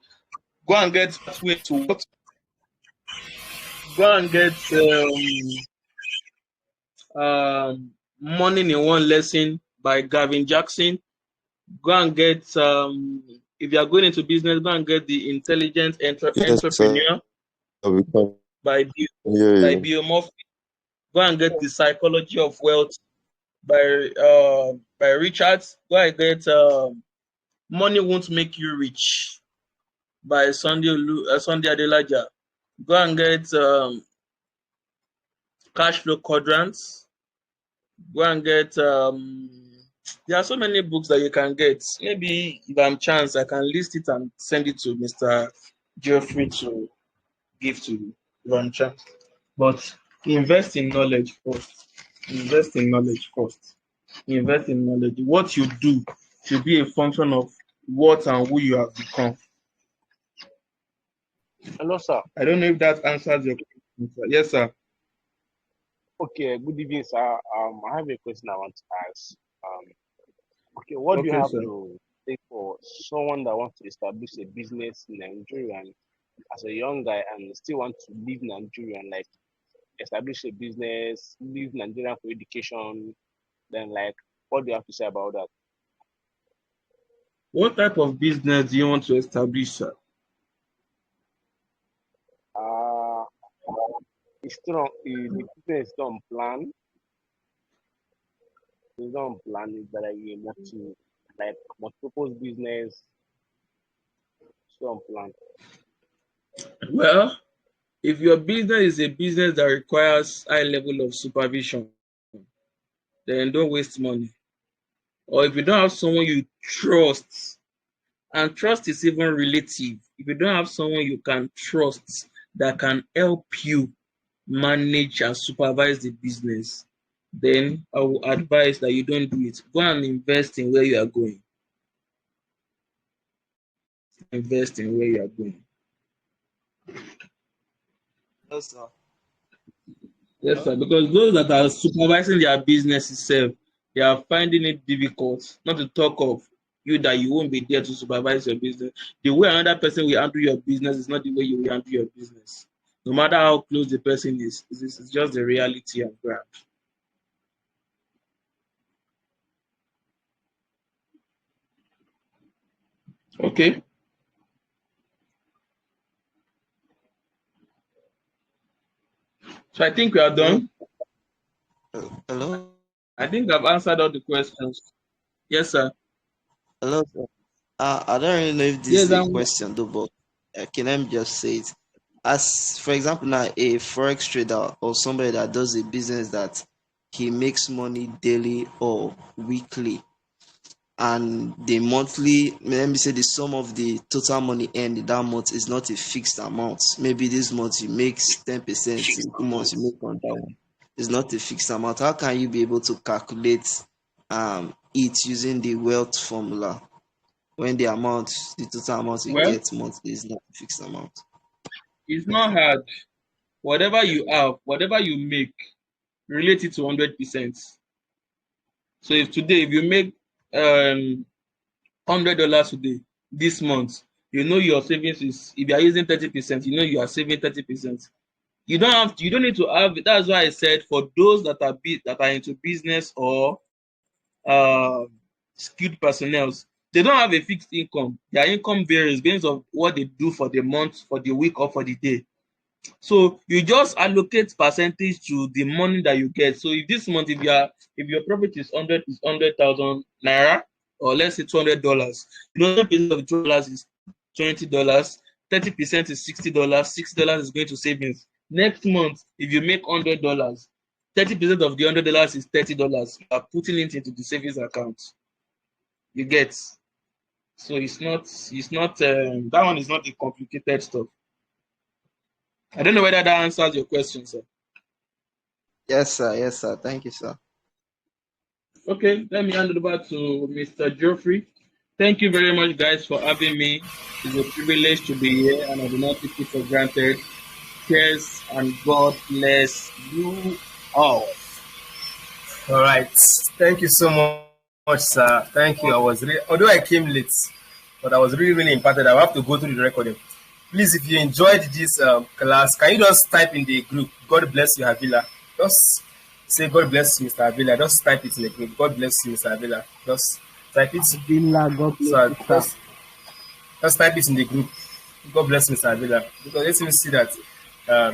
Go and get Way to What. Go and get Money in One Lesson by Gavin Jackson. Go and get if you are going into business, go and get The Intelligent Yes, sir. Entrepreneur We can by hear you. Bill Murphy. Go and get The Psychology of Wealth by Richards. Go and get Money Won't Make You Rich by Sunday Adelaja. Go and get Cash Flow Quadrants. Go and get there are so many books that you can get. Maybe if I'm chance, I can list it and send it to Mr. Geoffrey to give to you if I'm chance. But invest in knowledge first. Invest in knowledge first. Invest in knowledge. What you do should be a function of what and who you have become. Hello, sir. I don't know if that answers your question, sir. Yes, sir. Okay, good evening, sir. I have a question I want to ask. Okay, what do you Okay, have sir. to think for someone that wants to establish a business in Nigeria and as a young guy and still want to leave Nigeria and like establish a business, leave Nigeria for education, then like what do you have to say about that? What type of business do you want to establish, sir? Uh it's still on, the business is still on plan. It's not on plan, it's that like a multi-purpose business, still on plan. Well, if your business is a business that requires high level of supervision, then don't waste money. Or if you don't have someone you trust, and trust is even relative. If you don't have someone you can trust that can help you manage and supervise the business, then I will advise that you don't do it. Go and invest in where you are going. Invest in where you are going. Yes, sir. Yes, sir. Because those that are supervising their business itself, they are finding it difficult. Not to talk of you that you won't be there to supervise your business. The way another person will handle your business is not the way you will handle your business. No matter how close the person is, this is just the reality of ground. Okay. So I think we are Hello. done. Hello. I think I've answered all the questions. Yes, sir. Hello, sir. I don't really know if this Yes, is a I'm question though, but let me just say it. As for example, now a forex trader or somebody that does a business that he makes money daily or weekly, and the monthly, let me say the sum of the total money earned in that month is not a fixed amount. Maybe this month you make 10%, in 2 months you make on that one. It's not a fixed amount. How can you be able to calculate it using the wealth formula when the total amount you well, get monthly is not a fixed amount? it's not hard. Whatever you have, whatever you make, relate it to 100%. So if you make $100 today, this month, you know your savings is, if you are using 30%, you know you are saving 30%. You don't need to have, that's why I said for those that are into business or skilled personnel, they don't have a fixed income. Their income varies based on what they do for the month, for the week, or for the day. So you just allocate percentage to the money that you get. So if this month, if your profit is 100,000 naira, or let's say $200, you know 10% of the $200 is $20, 30% is $60, $60 is going to savings. Next month, if you make $100, 30% of the $100 is $30. You are putting it into the savings account. You get. So it's not that one is not a complicated stuff. I don't know whether that answers your question, sir. Yes, sir. Yes, sir. Thank you, sir. Okay, let me hand it over to Mr. Geoffrey. Thank you very much, guys, for having me. It's a privilege to be here, and I do not take it for granted. Cheers, and God bless you all. All right. Thank you so much, sir. Thank you. Although I came late, but I was really, really impacted. I have to go through the recording. Please, if you enjoyed this class, can you just type in the group, God bless you, Havila. Just say, God bless you, Mr. Havila. Just type it in the group. God bless you, Mr. Havila. Just type it. Villa, God bless you, sir. Just type it in the group. God bless Mr. Avila. Because let me see that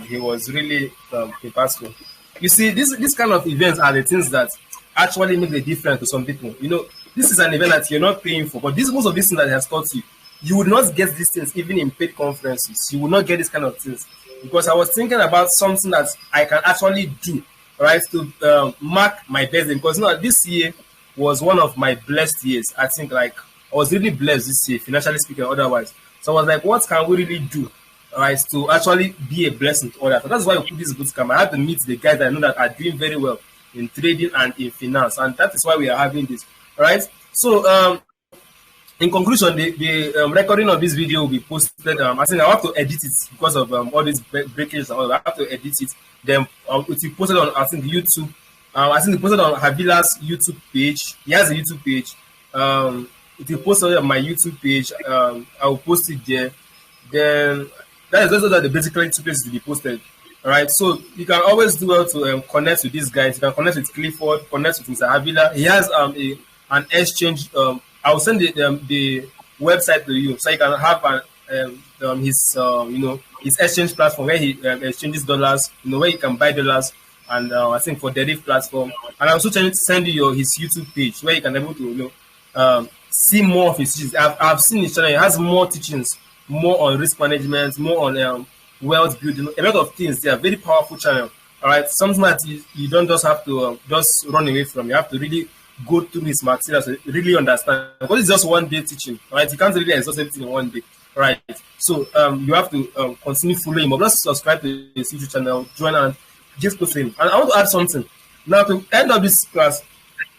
he was really impactful. You see, this kind of events are the things that actually make the difference to some people. You know, this is an event that you're not paying for, but most of these things that he has taught you, you would not get these things even in paid conferences. You would not get this kind of things. Because I was thinking about something that I can actually do, right, to mark my birthday. Because this year was one of my blessed years. I think I was really blessed this year, financially speaking, otherwise. So I was like, what can we really do, right, to actually be a blessing to others? So that's why we put this boot camp. I had to meet the guys that I know that are doing very well in trading and in finance, and that is why we are having this, right? So in conclusion, the recording of this video will be posted. I think I have to edit it because of all these breakages and all. I have to edit it. Then it will be posted on, I think, YouTube. I think it's posted on Havila's YouTube page. He has a YouTube page. it will post on my YouTube page. I will post it there. Then that is those are the basically two places to be posted. All right, so you can always do well to connect with these guys. You can connect with Clifford, connect with Mr. Avila. He has an exchange. I'll send the website to you so you can have his his exchange platform where he exchanges dollars. Where you can buy dollars, and I think for Deriv platform. And I'm also trying to send you his YouTube page where you can be able to see more of his teachings. I've seen his channel. He has more teachings, more on risk management, more on wealth building, a lot of things. They are very powerful channel. All right, something that you don't just have to just run away from. You have to really go through his materials to really understand. Because it's just one day teaching. All right, you can't really exhaust everything in one day. All right, so you have to continue following him. But just subscribe to his YouTube channel, join and just go to him. And I want to add something. Now to end of this class,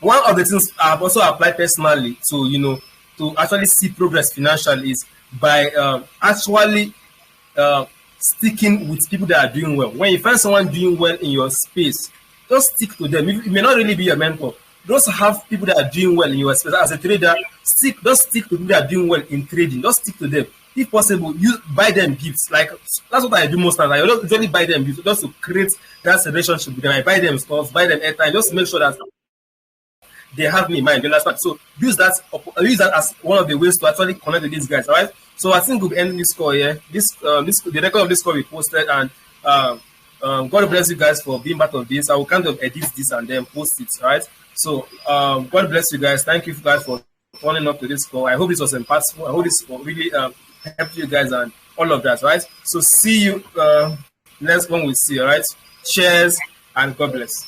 one of the things I've also applied personally to to actually see progress financially is by actually sticking with people that are doing well. When you find someone doing well in your space, just stick to them. It may not really be your mentor. Just have people that are doing well in your space. As a trader, just stick to people that are doing well in trading. Just stick to them. If possible, you buy them gifts. Like that's what I do most times. I usually buy them gifts just to create that relationship with them. I buy them stuff, buy them airtime, just to make sure that they have me in mind. You understand? So use that as one of the ways to actually connect with these guys. All right. So I think we'll end this call here. The record of this call we posted, and God bless you guys for being part of this. I will kind of edit this and then post it. All right. So God bless you guys. Thank you guys for turning up to this call. I hope this was impactful. I hope this really helped you guys and all of that. Right. So see you next one. We see. All right. Cheers and God bless.